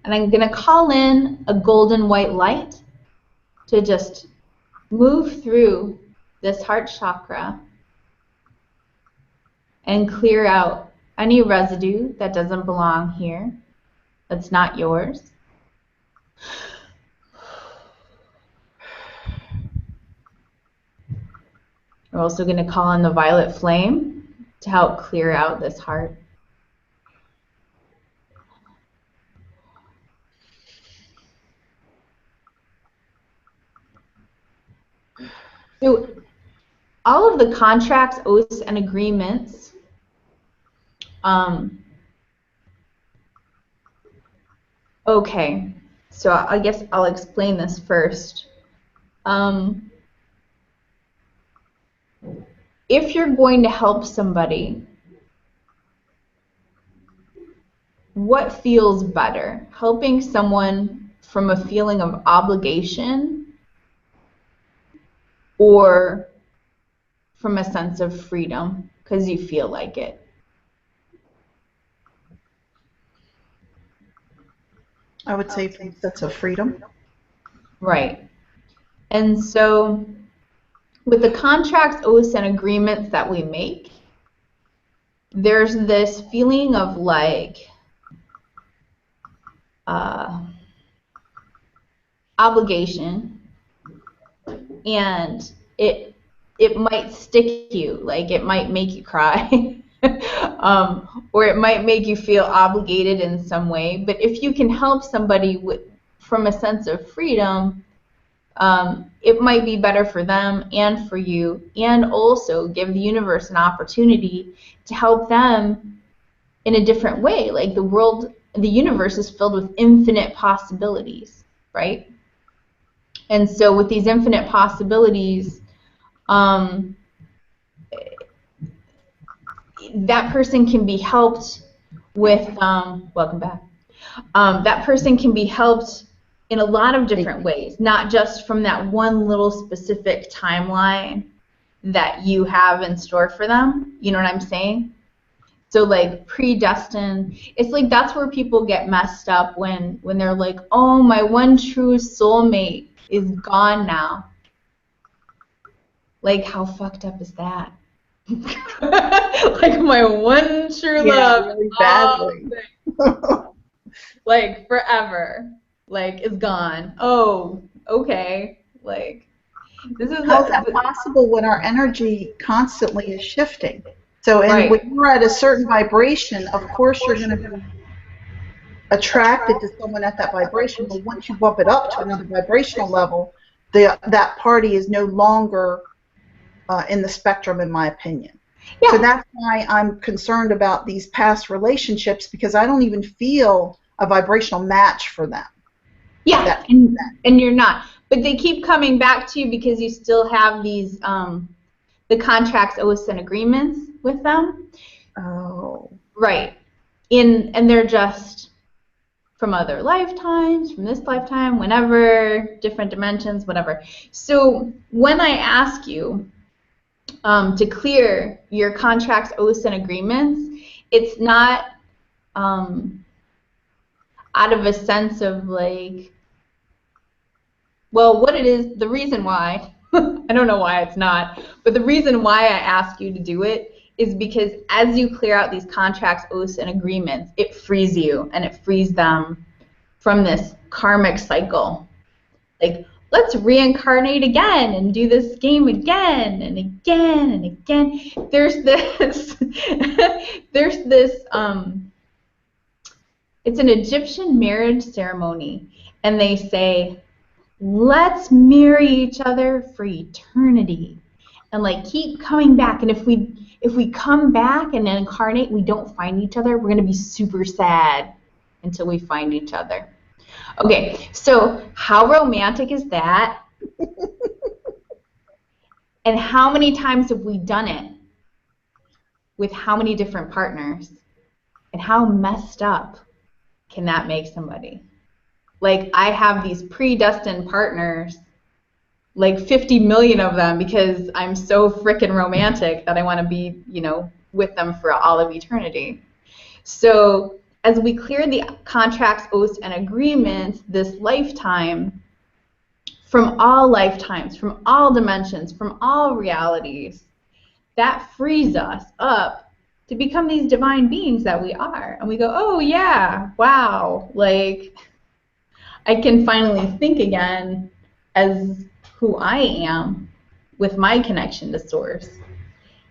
And I'm going to call in a golden white light to just move through this heart chakra and clear out any residue that doesn't belong here, that's not yours. We're also going to call in the violet flame to help clear out this heart. So all of the contracts, oaths, and agreements okay, so I guess I'll explain this first. If you're going to help somebody, what feels better? Helping someone from a feeling of obligation or from a sense of freedom because you feel like it?
I would say from a sense of freedom.
Right. And so with the contracts, oaths, and agreements that we make, there's this feeling of like obligation, and it might stick you, like it might make you cry, or it might make you feel obligated in some way. But if you can help somebody from a sense of freedom, it might be better for them and for you, and also give the universe an opportunity to help them in a different way. Like the universe is filled with infinite possibilities, right? And so with these infinite possibilities, that person can be helped with, welcome back, that person can be helped in a lot of different ways, not just from that one little specific timeline that you have in store for them. You know what I'm saying? So like predestined, it's like that's where people get messed up when they're like, oh, my one true soulmate is gone now. Like, how fucked up is that? Like my one true love,
really badly.
like forever, like is gone. Oh, okay. Like this is
How is that possible when our energy constantly is shifting? So
right.
when you're at a certain vibration, of course you're going to be attracted to someone at that vibration, but once you bump it up to another vibrational level, that party is no longer in the spectrum, in my opinion. Yeah. So that's why I'm concerned about these past relationships, because I don't even feel a vibrational match for them.
Yeah, and you're not. But they keep coming back to you because you still have these, the contracts, oaths, and agreements with them.
Oh.
Right. And they're just from other lifetimes, from this lifetime, whenever, different dimensions, whatever. So when I ask you to clear your contracts, oaths, and agreements, it's not out of a sense of like, well, what it is, the reason why, I don't know why it's not, but the reason why I ask you to do it is because as you clear out these contracts, oaths, and agreements, it frees you, and it frees them from this karmic cycle. Like, let's reincarnate again and do this game again and again and again. There's this, it's an Egyptian marriage ceremony, and they say, let's marry each other for eternity, and like keep coming back. And if we if we come back and incarnate, we don't find each other, we're going to be super sad until we find each other. Okay, so how romantic is that? And how many times have we done it? With how many different partners? And how messed up can that make somebody? Like, I have these predestined partners, like 50 million of them, because I'm so freaking romantic that I want to be, you know, with them for all of eternity. So as we clear the contracts, oaths, and agreements this lifetime, from all lifetimes, from all dimensions, from all realities, that frees us up to become these divine beings that we are. And we go, oh yeah, wow, like I can finally think again as who I am with my connection to source.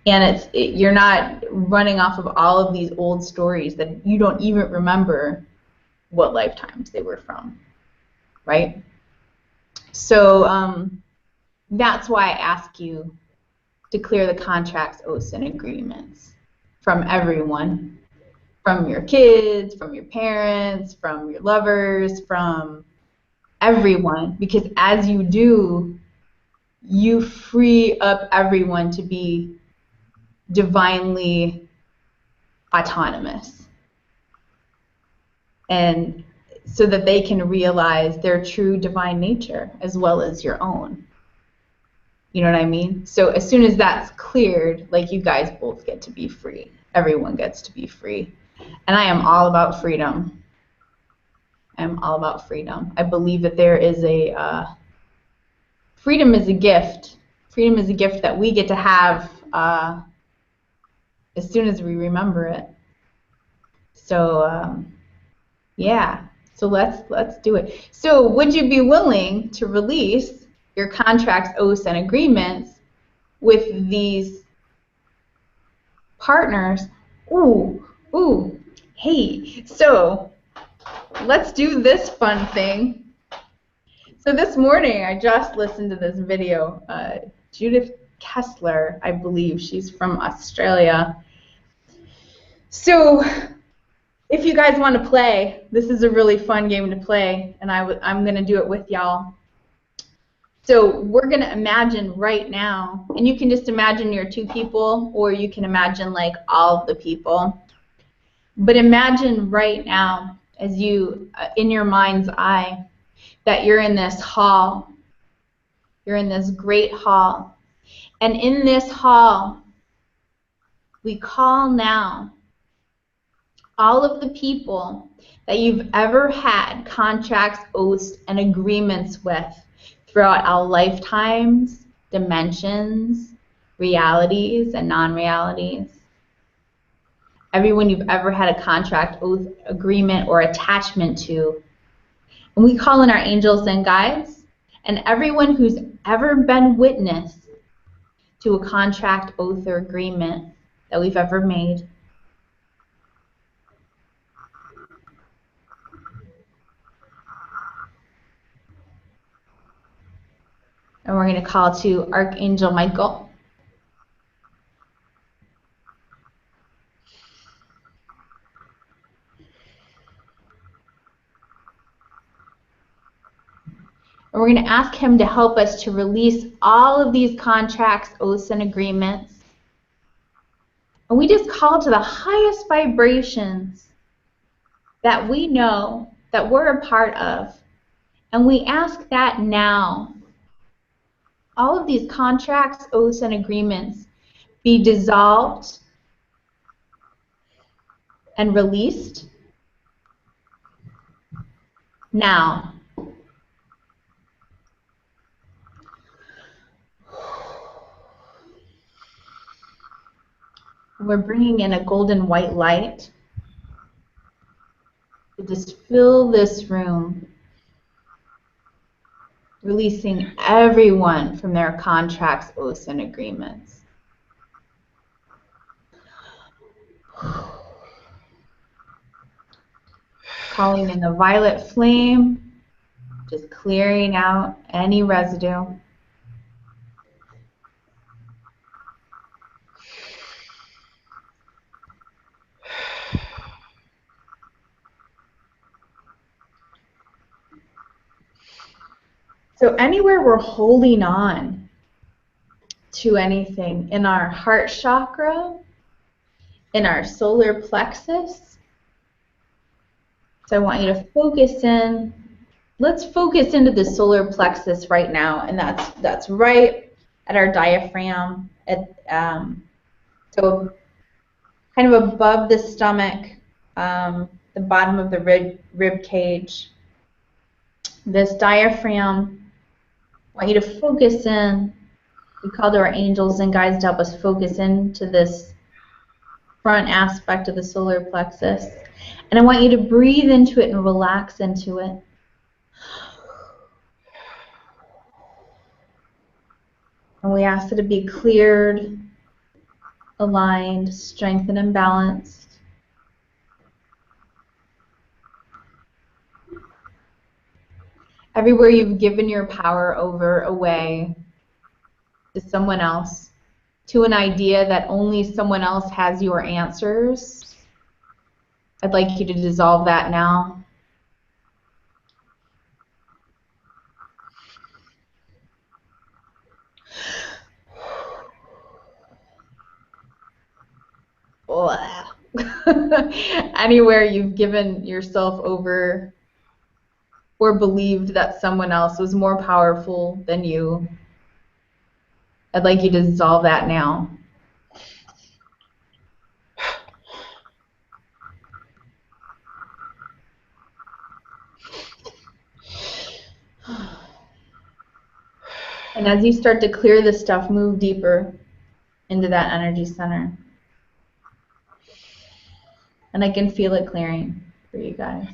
And you're not running off of all of these old stories that you don't even remember what lifetimes they were from, right? So that's why I ask you to clear the contracts, oaths, and agreements from everyone, from your kids, from your parents, from your lovers, from everyone, because as you do, you free up everyone to be divinely autonomous, and so that they can realize their true divine nature as well as your own. You know what I mean? So as soon as that's cleared, like, you guys both get to be free. Everyone gets to be free. And I am all about freedom. I am all about freedom. I believe that there is freedom is a gift. Freedom is a gift that we get to have as soon as we remember it. So yeah. So let's do it. So would you be willing to release your contracts, oaths, and agreements with these partners? Ooh, hey, so let's do this fun thing. So this morning I just listened to this video. Judith Kessler, I believe, she's from Australia. So if you guys want to play, this is a really fun game to play, and I'm going to do it with y'all. So we're going to imagine right now, and you can just imagine you're two people, or you can imagine like all of the people. But imagine right now, as you, in your mind's eye, that you're in this hall. You're in this great hall. And in this hall, we call now all of the people that you've ever had contracts, oaths, and agreements with throughout our lifetimes, dimensions, realities, and non-realities. Everyone you've ever had a contract, oath, agreement, or attachment to. And we call in our angels and guides, and everyone who's ever been witness to a contract, oath, or agreement that we've ever made. And we're going to call to Archangel Michael. And we're going to ask him to help us to release all of these contracts, oaths, and agreements. And we just call to the highest vibrations that we know that we're a part of. And we ask that now all of these contracts, oaths, and agreements be dissolved and released now. We're bringing in a golden white light to just fill this room, releasing everyone from their contracts, oaths, and agreements. Calling in the violet flame, just clearing out any residue. So anywhere we're holding on to anything in our heart chakra, in our solar plexus, so I want you to focus in. Let's focus into the solar plexus right now, and that's right at our diaphragm, so kind of above the stomach, the bottom of the rib cage. This diaphragm, I want you to focus in. We called our angels and guides to help us focus into this front aspect of the solar plexus. And I want you to breathe into it and relax into it. And we ask it to be cleared, aligned, strengthened, and balanced. Everywhere you've given your power away to someone else, to an idea that only someone else has your answers, I'd like you to dissolve that now. Anywhere you've given yourself over or believed that someone else was more powerful than you, I'd like you to dissolve that now. And as you start to clear this stuff, move deeper into that energy center. And I can feel it clearing for you guys.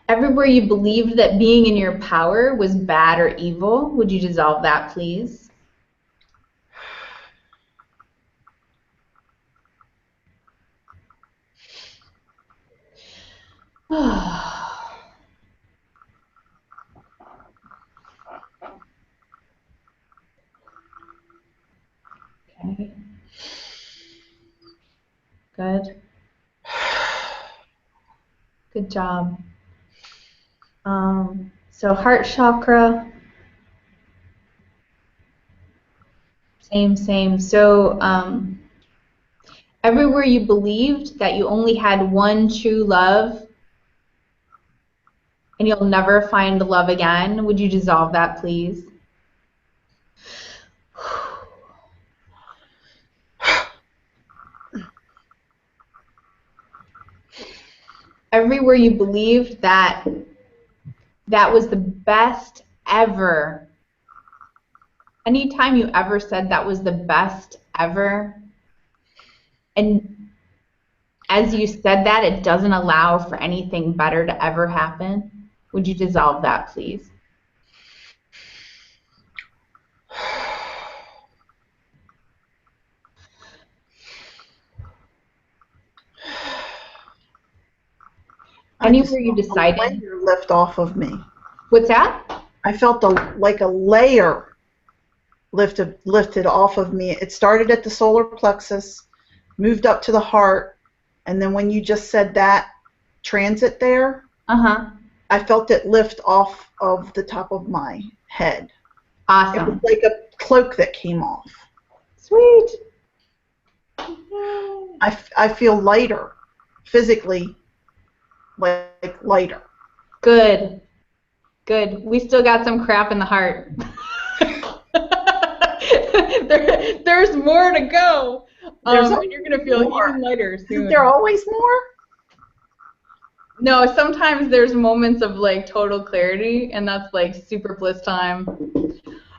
Everywhere you believed that being in your power was bad or evil, would you dissolve that, please? Okay. Good. Good job. So heart chakra, same. So everywhere you believed that you only had one true love and you'll never find love again, would you dissolve that, please? Everywhere you believed that that was the best ever. Anytime you ever said that was the best ever, and as you said that, it doesn't allow for anything better to ever happen, would you dissolve that, please? Anywhere you decided.
A layer lift off of me.
What's that?
I felt like a layer lifted off of me. It started at the solar plexus, moved up to the heart, and then when you just said that transit there, I felt it lift off of the top of my head.
Awesome.
It was like a cloak that came off.
Sweet.
I feel lighter, physically, like lighter.
Good. We still got some crap in the heart. There's more to go. And you're going to feel even lighter soon.
Isn't there always more?
No, sometimes there's moments of like total clarity, and that's like super bliss time.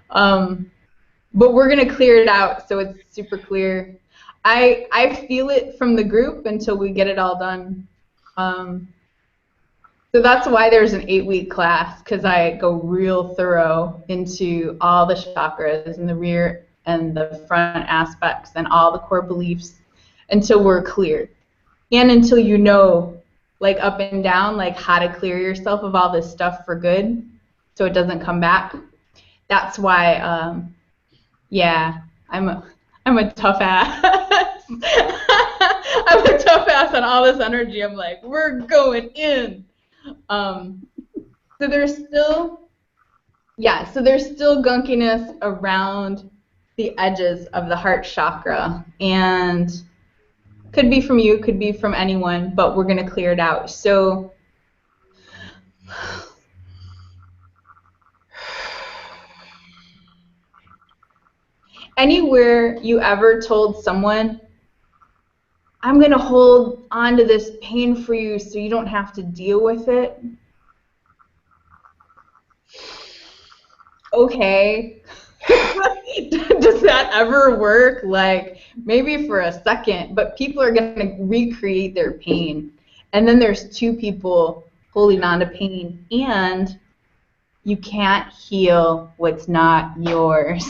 But we're going to clear it out so it's super clear. I feel it from the group until we get it all done. So that's why there's an 8-week class, because I go real thorough into all the chakras and the rear and the front aspects and all the core beliefs until we're clear. And until you know, like up and down, like how to clear yourself of all this stuff for good so it doesn't come back. That's why, yeah, I'm a tough ass. I'm a tough ass on all this energy. I'm like, we're going in. Um, so there's still, yeah, so there's still gunkiness around the edges of the heart chakra, and could be from you, could be from anyone, but we're going to clear it out. So anywhere you ever told someone, I'm going to hold on to this pain for you so you don't have to deal with it. Okay. Does that ever work? Like, maybe for a second, but people are going to recreate their pain. And then there's two people holding on to pain, and you can't heal what's not yours.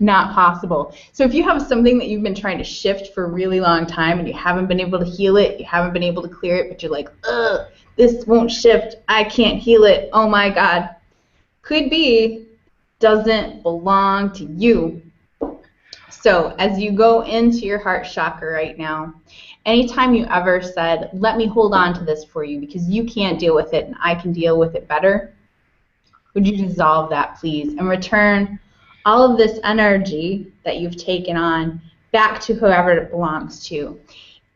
Not possible. So if you have something that you've been trying to shift for a really long time and you haven't been able to heal it, you haven't been able to clear it, but you're like, ugh, this won't shift, I can't heal it, oh my God. Could be doesn't belong to you. So as you go into your heart chakra right now, anytime you ever said, let me hold on to this for you because you can't deal with it and I can deal with it better, would you dissolve that, please, and return all of this energy that you've taken on back to whoever it belongs to.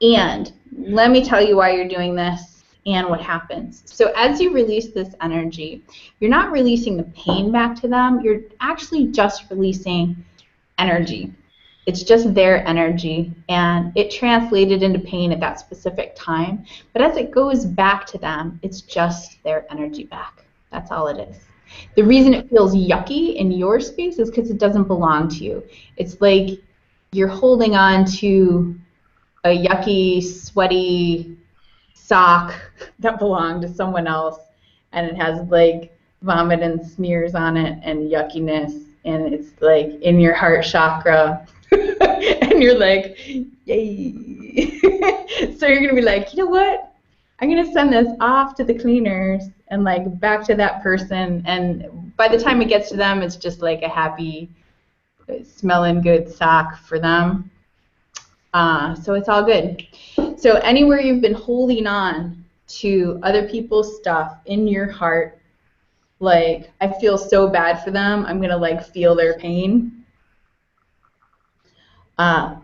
And let me tell you why you're doing this and what happens. So as you release this energy, you're not releasing the pain back to them. You're actually just releasing energy. It's just their energy, and it translated into pain at that specific time. But as it goes back to them, it's just their energy back. That's all it is. The reason it feels yucky in your space is because it doesn't belong to you. It's like you're holding on to a yucky, sweaty sock that belonged to someone else, and it has like vomit and smears on it and yuckiness, and it's like in your heart chakra, and you're like, yay. So you're going to be like, you know what? I'm going to send this off to the cleaners and like back to that person, and by the time it gets to them, it's just like a happy, smelling good sock for them. So it's all good. So anywhere you've been holding on to other people's stuff in your heart, like, I feel so bad for them, I'm going to like feel their pain.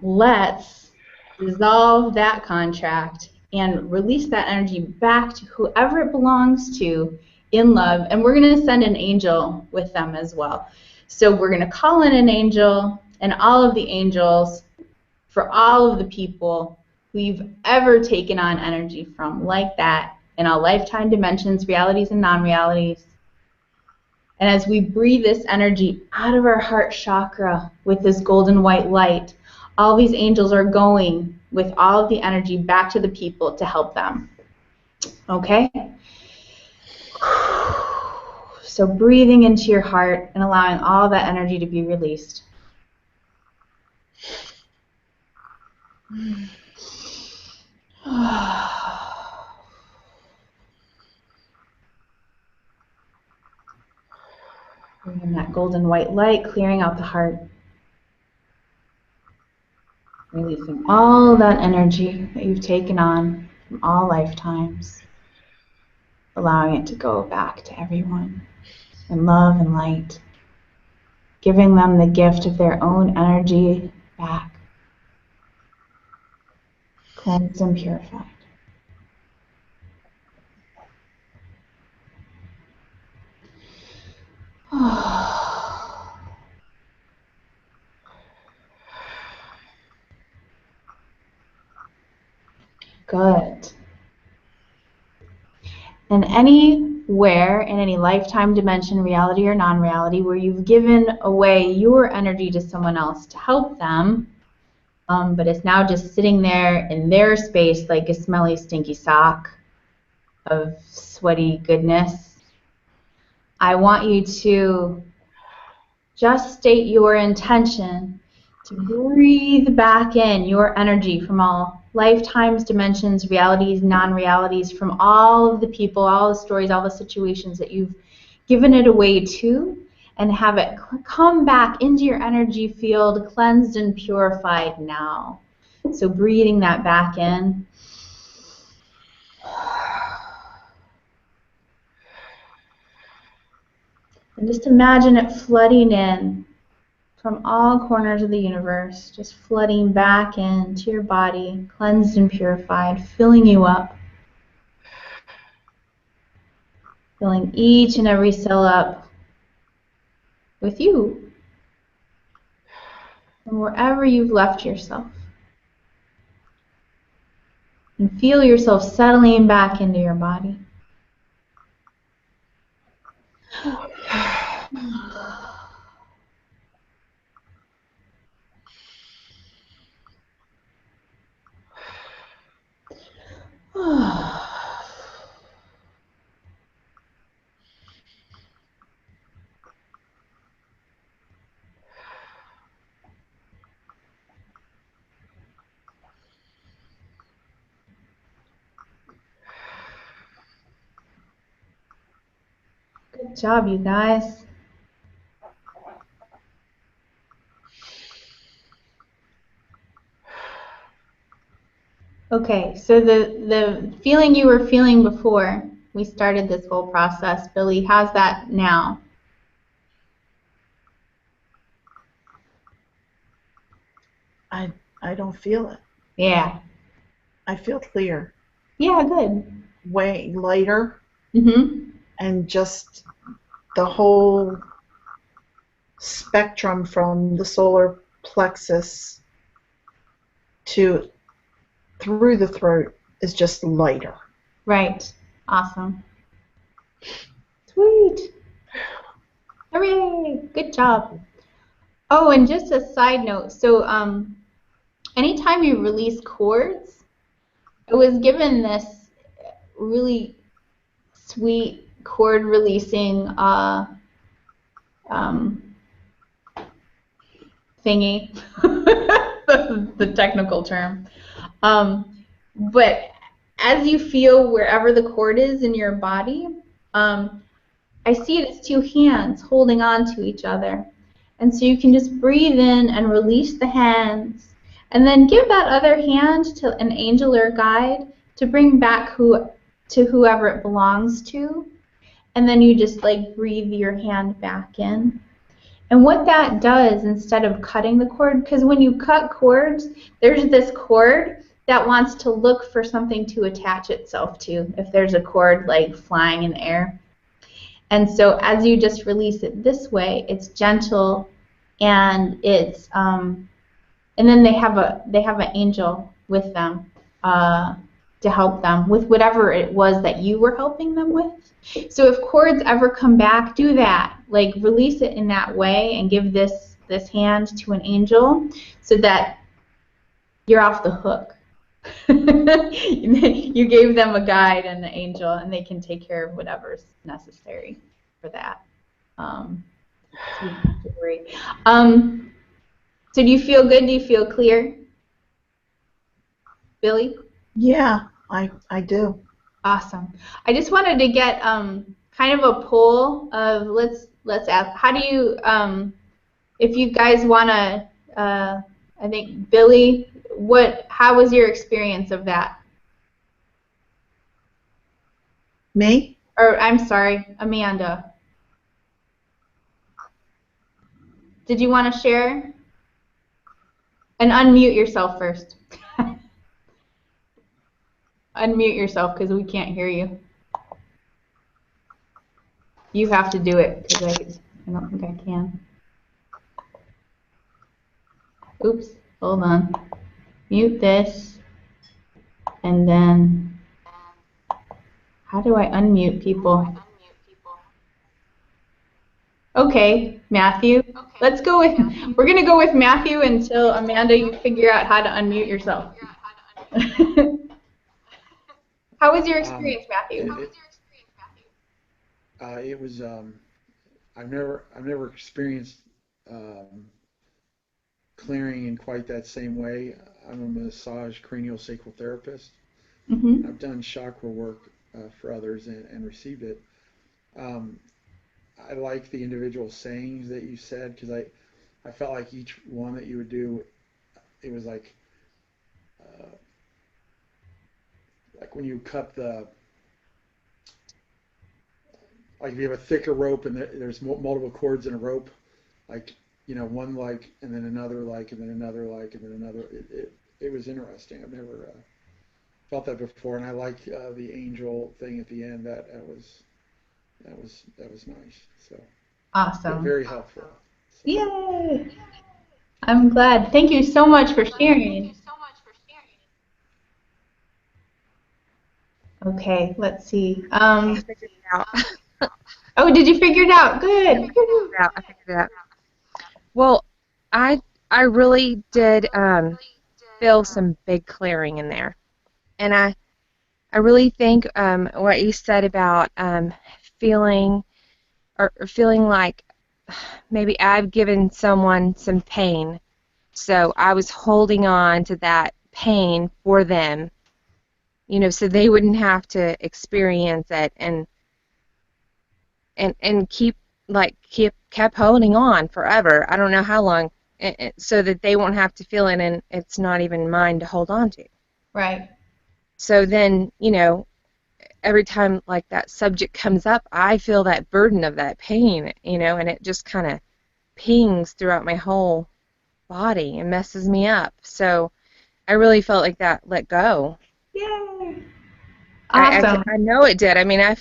Let's dissolve that contract and release that energy back to whoever it belongs to in love. And we're going to send an angel with them as well. So we're going to call in an angel and all of the angels for all of the people who you've ever taken on energy from like that in all lifetime dimensions, realities and non-realities. And as we breathe this energy out of our heart chakra with this golden white light, all these angels are going with all of the energy back to the people to help them. Okay? So breathing into your heart and allowing all that energy to be released. Bringing that golden white light, clearing out the heart. Releasing all that energy that you've taken on from all lifetimes. Allowing it to go back to everyone in love and light. Giving them the gift of their own energy back. Cleansed and purified. Good. And anywhere in any lifetime, dimension, reality, or non-reality where you've given away your energy to someone else to help them, but it's now just sitting there in their space like a smelly, stinky sock of sweaty goodness, I want you to just state your intention to breathe back in your energy from all lifetimes, dimensions, realities, non-realities, from all of the people, all the stories, all the situations that you've given it away to, and have it come back into your energy field, cleansed and purified now. So breathing that back in. And just imagine it flooding in from all corners of the universe, just flooding back into your body, cleansed and purified, filling you up, filling each and every cell up with you, from wherever you've left yourself. And feel yourself settling back into your body. Good job, you guys. Okay, so the feeling you were feeling before we started this whole process, Billy, how's that now?
I don't feel it.
Yeah.
I feel clear,
Yeah, good.
way lighter,
Mm-hmm.
and just the whole spectrum from the solar plexus to through the throat is just lighter.
Right. Awesome. Sweet. Hooray! Good job. Oh, and just a side note, so anytime you release chords, I was given this really sweet chord releasing um, thingy, the technical term. But as you feel wherever the chord is in your body, I see it as two hands holding on to each other. And so you can just breathe in and release the hands, and then give that other hand to an angel or guide to bring back to whoever it belongs to. And then you just like breathe your hand back in. And what that does, instead of cutting the cord, because when you cut cords, there's this cord that wants to look for something to attach itself to, if there's a cord like flying in the air. And so as you just release it this way, it's gentle, and it's and then they have an angel with them to help them with whatever it was that you were helping them with. So if cords ever come back, do that. Like release it in that way and give this hand to an angel so that you're off the hook. You gave them a guide and an angel, and they can take care of whatever's necessary for that. Um, so you don't have to worry. So do you feel good? Do you feel clear, Billy?
Yeah, I do.
Awesome. I just wanted to get kind of a poll of let's ask, how do you if you guys want to I think Billy, how was your experience of that?
Me?
Or I'm sorry, Amanda. Did you want to share? And unmute yourself first. Unmute yourself because we can't hear you. You have to do it because I don't think I can. Oops, hold on. Mute this, and then how do I unmute people? Okay, Matthew. Let's go with, we're going to go with Matthew until Amanda, you figure out how to unmute yourself. How was your
Um,
experience, Matthew?
it, it was I've never experienced um, clearing in quite that same way. I'm a massage cranial sacral therapist, and
Mm-hmm.
I've done chakra work for others and received it. Um, I like the individual sayings that you said because I felt like each one that you would do, it was uh, like when you cut like if you have a thicker rope and there's multiple cords in a rope, like one like and then another like and then another like and then another. It was interesting. I've never felt that before, and I like the angel thing at the end. That was nice. So
Awesome.
very helpful. So.
Yay! I'm glad. Thank you so much for sharing. Okay, let's see.
I figured it out.
Oh, did you figure it out?
Yep,
Good.
I figured it out. Well, I I really did feel some big clearing in there, and I really think what you said about feeling or feeling like maybe I've given someone some pain, so I was holding on to that pain for them, so they wouldn't have to experience it and kept holding on forever. I don't know how long, so that they won't have to feel it, and it's not even mine to hold on to.
Right.
So then, every time like that subject comes up, I feel that burden of that pain, and it just kind of pings throughout my whole body and messes me up. So I really felt like that let go.
Yay. Awesome.
I know it did. I mean, I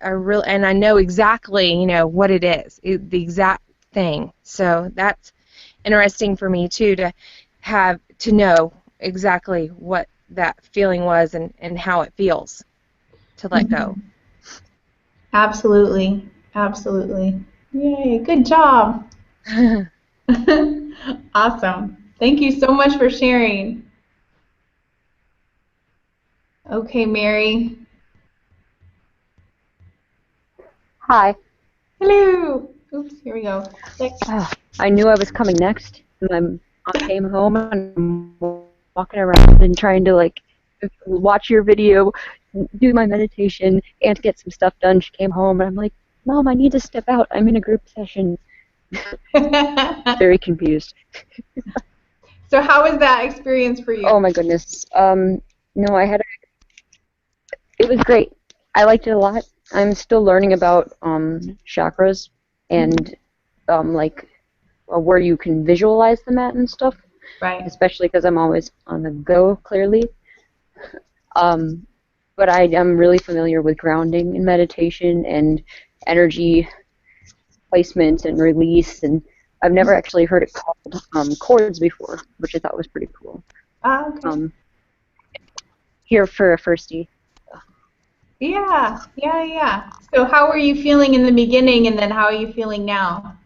really, and I know exactly, what it is, the exact thing. So that's interesting for me too, to know exactly what that feeling was and how it feels to let go.
Mhm. Absolutely. Absolutely. Yay. Good job. Awesome. Thank you so much for sharing. Okay, Mary.
Hi.
Hello. Oops, here we go. Click.
I knew I was coming next. And I came home and I'm walking around and trying to watch your video, do my meditation, and get some stuff done. She came home and I'm like, Mom, I need to step out. I'm in a group session. Very confused.
So how was that experience for you?
Oh my goodness. No, it was great. I liked it a lot. I'm still learning about chakras and where you can visualize them at and stuff,
Right.
especially because I'm always on the go, clearly. But I am really familiar with grounding and meditation and energy placement and release, and I've never actually heard it called chords before, which I thought was pretty cool.
Okay.
Here for a firstie.
Yeah. So how were you feeling in the beginning, and then how are you feeling now?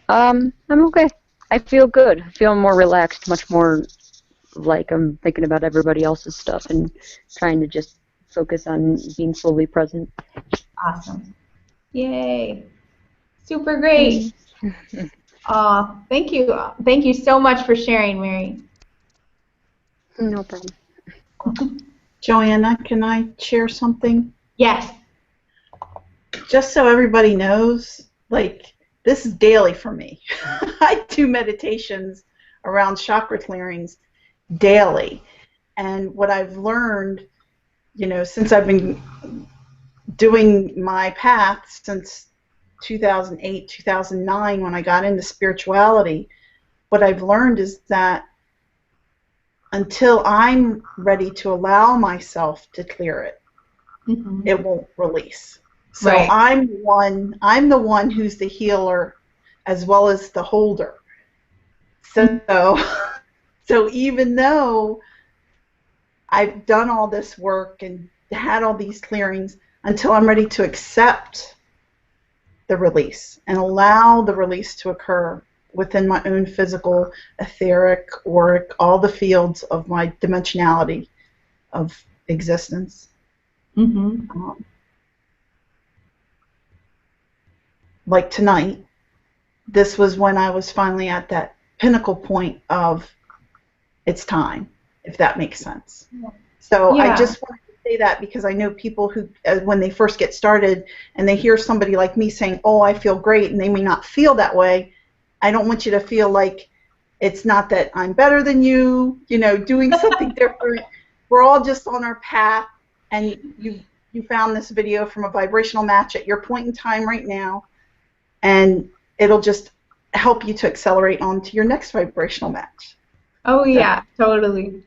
I'm okay. I feel good. I feel more relaxed, much more like I'm thinking about everybody else's stuff and trying to just focus on being fully present.
Awesome. Yay. Super great. Thank you. Thank you so much for sharing, Mary.
No problem.
Joanna, can I share something?
Yes.
Just so everybody knows, this is daily for me. I do meditations around chakra clearings daily. And what I've learned, since I've been doing my path since 2008, 2009, when I got into spirituality, what I've learned is that until I'm ready to allow myself to clear it, it won't release. So
Right.
I'm the one who's the healer as well as the holder. So even though I've done all this work and had all these clearings, until I'm ready to accept the release and allow the release to occur within my own physical, etheric, auric, all the fields of my dimensionality of existence. Like tonight, this was when I was finally at that pinnacle point of it's time, if that makes sense. So I just wanted to say that because I know people who, when they first get started and they hear somebody like me saying, oh, I feel great, and they may not feel that way, I don't want you to feel like it's not that I'm better than you, doing something different. We're all just on our path, and you found this video from a vibrational match at your point in time right now, and it'll just help you to accelerate on to your next vibrational match.
Oh yeah, totally.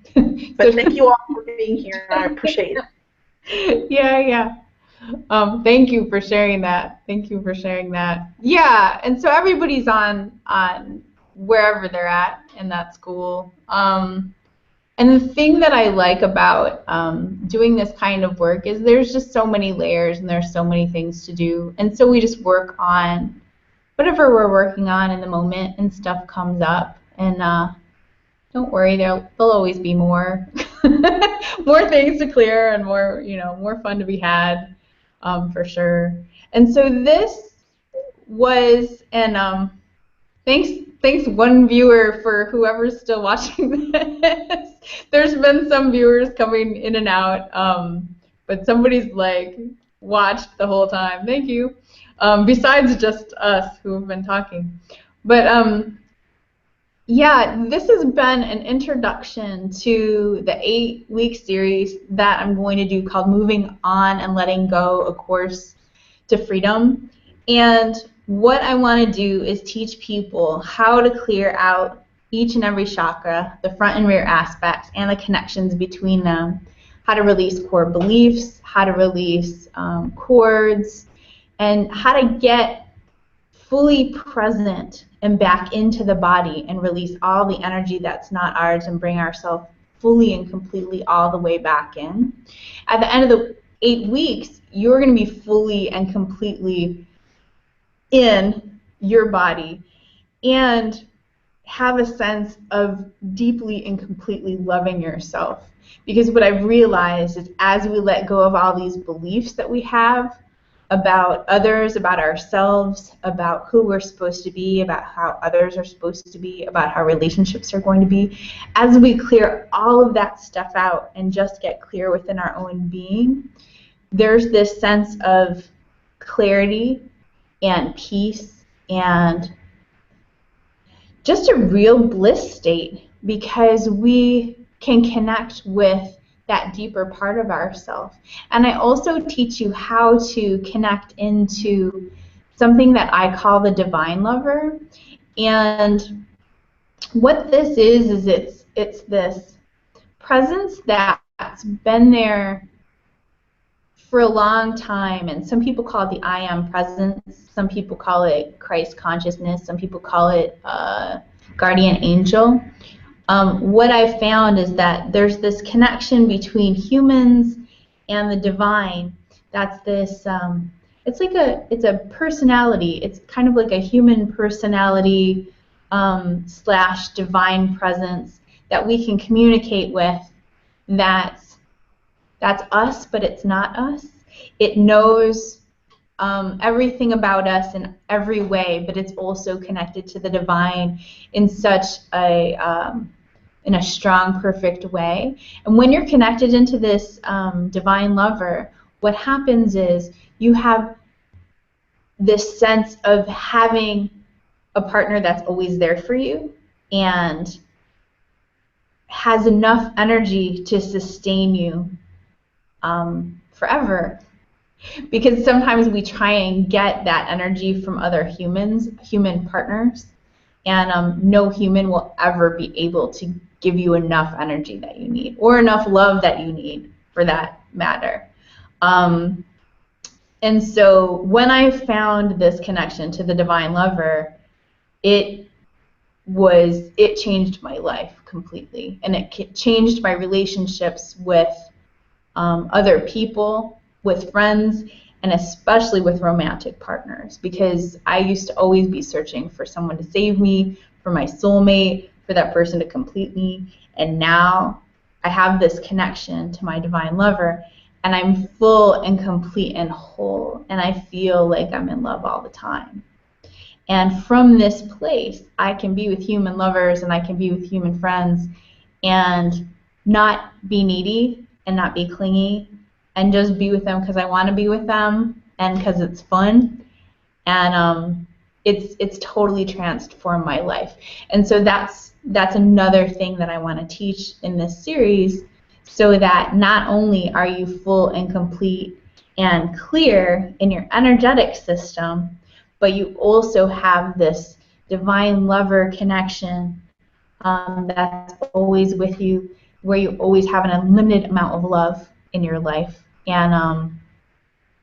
But thank you all for being here. I appreciate it.
Yeah. Thank you for sharing that. Thank you for sharing that. Yeah, and so everybody's on wherever they're at in that school. And the thing that I like about doing this kind of work is there's just so many layers and there's so many things to do. And so we just work on whatever we're working on in the moment, and stuff comes up. And don't worry, there'll always be more more things to clear and more, more fun to be had, for sure. And so this was, and thanks one viewer for whoever's still watching this. There's been some viewers coming in and out, but somebody's like watched the whole time. Thank you. Besides just us who have been talking. But yeah, this has been an introduction to the 8-week series that I'm going to do called Moving On and Letting Go, A Course to Freedom. And what I want to do is teach people how to clear out each and every chakra, the front and rear aspects, and the connections between them, how to release core beliefs, how to release cords, and how to get fully present and back into the body and release all the energy that's not ours and bring ourselves fully and completely all the way back in. At the end of the 8 weeks, you're going to be fully and completely in your body and have a sense of deeply and completely loving yourself. Because what I've realized is as we let go of all these beliefs that we have about others, about ourselves, about who we're supposed to be, about how others are supposed to be, about how relationships are going to be, as we clear all of that stuff out and just get clear within our own being, there's this sense of clarity and peace and just a real bliss state, because we can connect with that deeper part of ourselves. And I also teach you how to connect into something that I call the divine lover. And what this is it's this presence that's been there for a long time, and some people call it the I am presence, some people call it Christ consciousness, some people call it guardian angel. What I've found is that there's this connection between humans and the divine. That's this, it's a personality. It's kind of like a human personality slash divine presence that we can communicate with. That's us, but it's not us. It knows everything about us in every way, but it's also connected to the divine in such in a strong, perfect way. And when you're connected into this divine lover, what happens is you have this sense of having a partner that's always there for you and has enough energy to sustain you forever. Because sometimes we try and get that energy from other humans, human partners, and no human will ever be able to give you enough energy that you need, or enough love that you need, for that matter. And so when I found this connection to the divine lover, it changed my life completely, and it changed my relationships with other people, with friends, and especially with romantic partners, because I used to always be searching for someone to save me, for my soulmate, for that person to complete me, and now I have this connection to my divine lover, and I'm full and complete and whole, and I feel like I'm in love all the time. And from this place, I can be with human lovers and I can be with human friends and not be needy and not be clingy, and just be with them because I want to be with them and because it's fun. And it's totally transformed my life. And so that's another thing that I want to teach in this series, so that not only are you full and complete and clear in your energetic system, but you also have this divine lover connection that's always with you, where you always have an unlimited amount of love in your life. And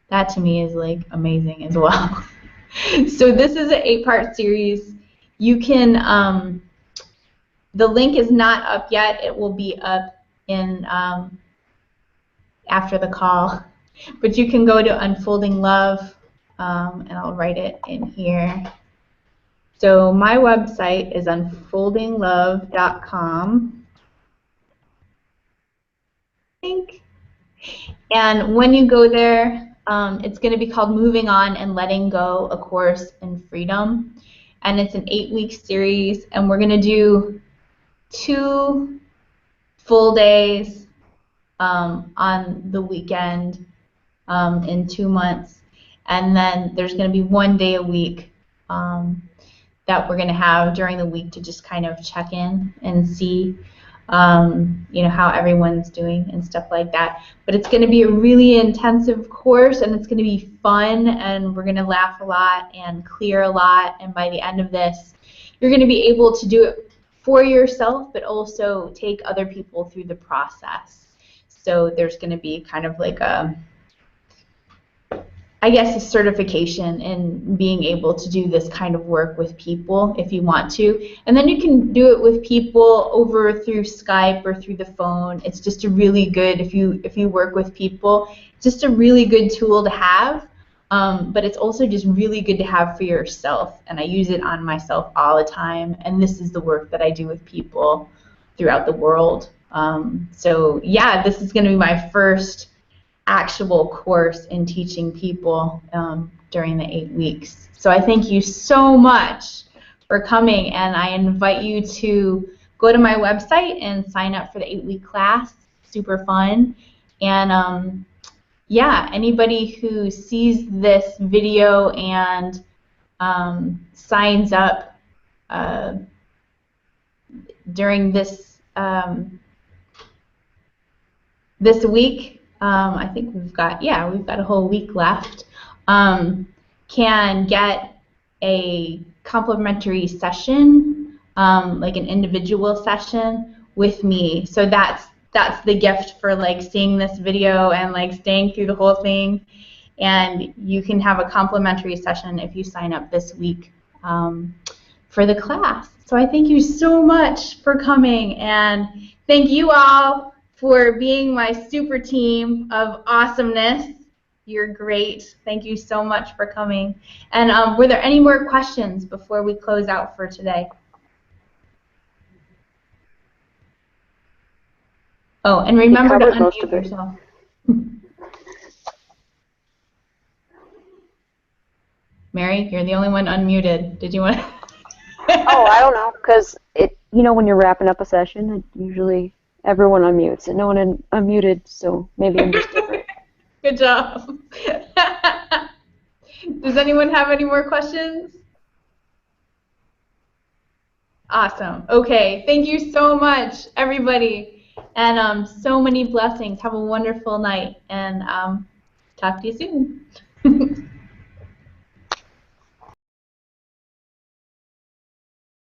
that to me is like amazing as well. So this is an 8-part series. You can, the link is not up yet. It will be up in after the call. But you can go to Unfolding Love, and I'll write it in here. So my website is unfoldinglove.com. I think. And when you go there, it's going to be called Moving On and Letting Go, A Course in Freedom. And it's an 8-week series, and we're going to do 2 full days on the weekend in 2 months. And then there's going to be 1 day a week that we're going to have during the week to just kind of check in and see how everyone's doing and stuff like that. But it's going to be a really intensive course, and it's going to be fun, and we're going to laugh a lot and clear a lot. And by the end of this, you're going to be able to do it for yourself, but also take other people through the process. So there's going to be kind of like a certification in being able to do this kind of work with people if you want to. And then you can do it with people over through Skype or through the phone. It's just a really good, if you work with people, just a really good tool to have. But it's also just really good to have for yourself. And I use it on myself all the time. And this is the work that I do with people throughout the world. So yeah, this is going to be my first actual course in teaching people during the 8 weeks. So I thank you so much for coming, and I invite you to go to my website and sign up for the 8-week class. Super fun. And yeah, anybody who sees this video and signs up during this this week, I think we've got a whole week left, can get a complimentary session, like an individual session with me. So that's the gift for like seeing this video and like staying through the whole thing. And you can have a complimentary session if you sign up this week for the class. So I thank you so much for coming, and thank you all for being my super team of awesomeness. You're great. Thank you so much for coming. And were there any more questions before we close out for today? Oh, and remember to unmute yourself. Mary, you're the only one unmuted. Did you want to?
Oh, I don't know, because when you're wrapping up a session, usually everyone unmutes, and no one unmuted, so maybe I'm just different.
Good job. Does anyone have any more questions? Awesome. Okay. Thank you so much, everybody, and so many blessings. Have a wonderful night, and talk to you soon.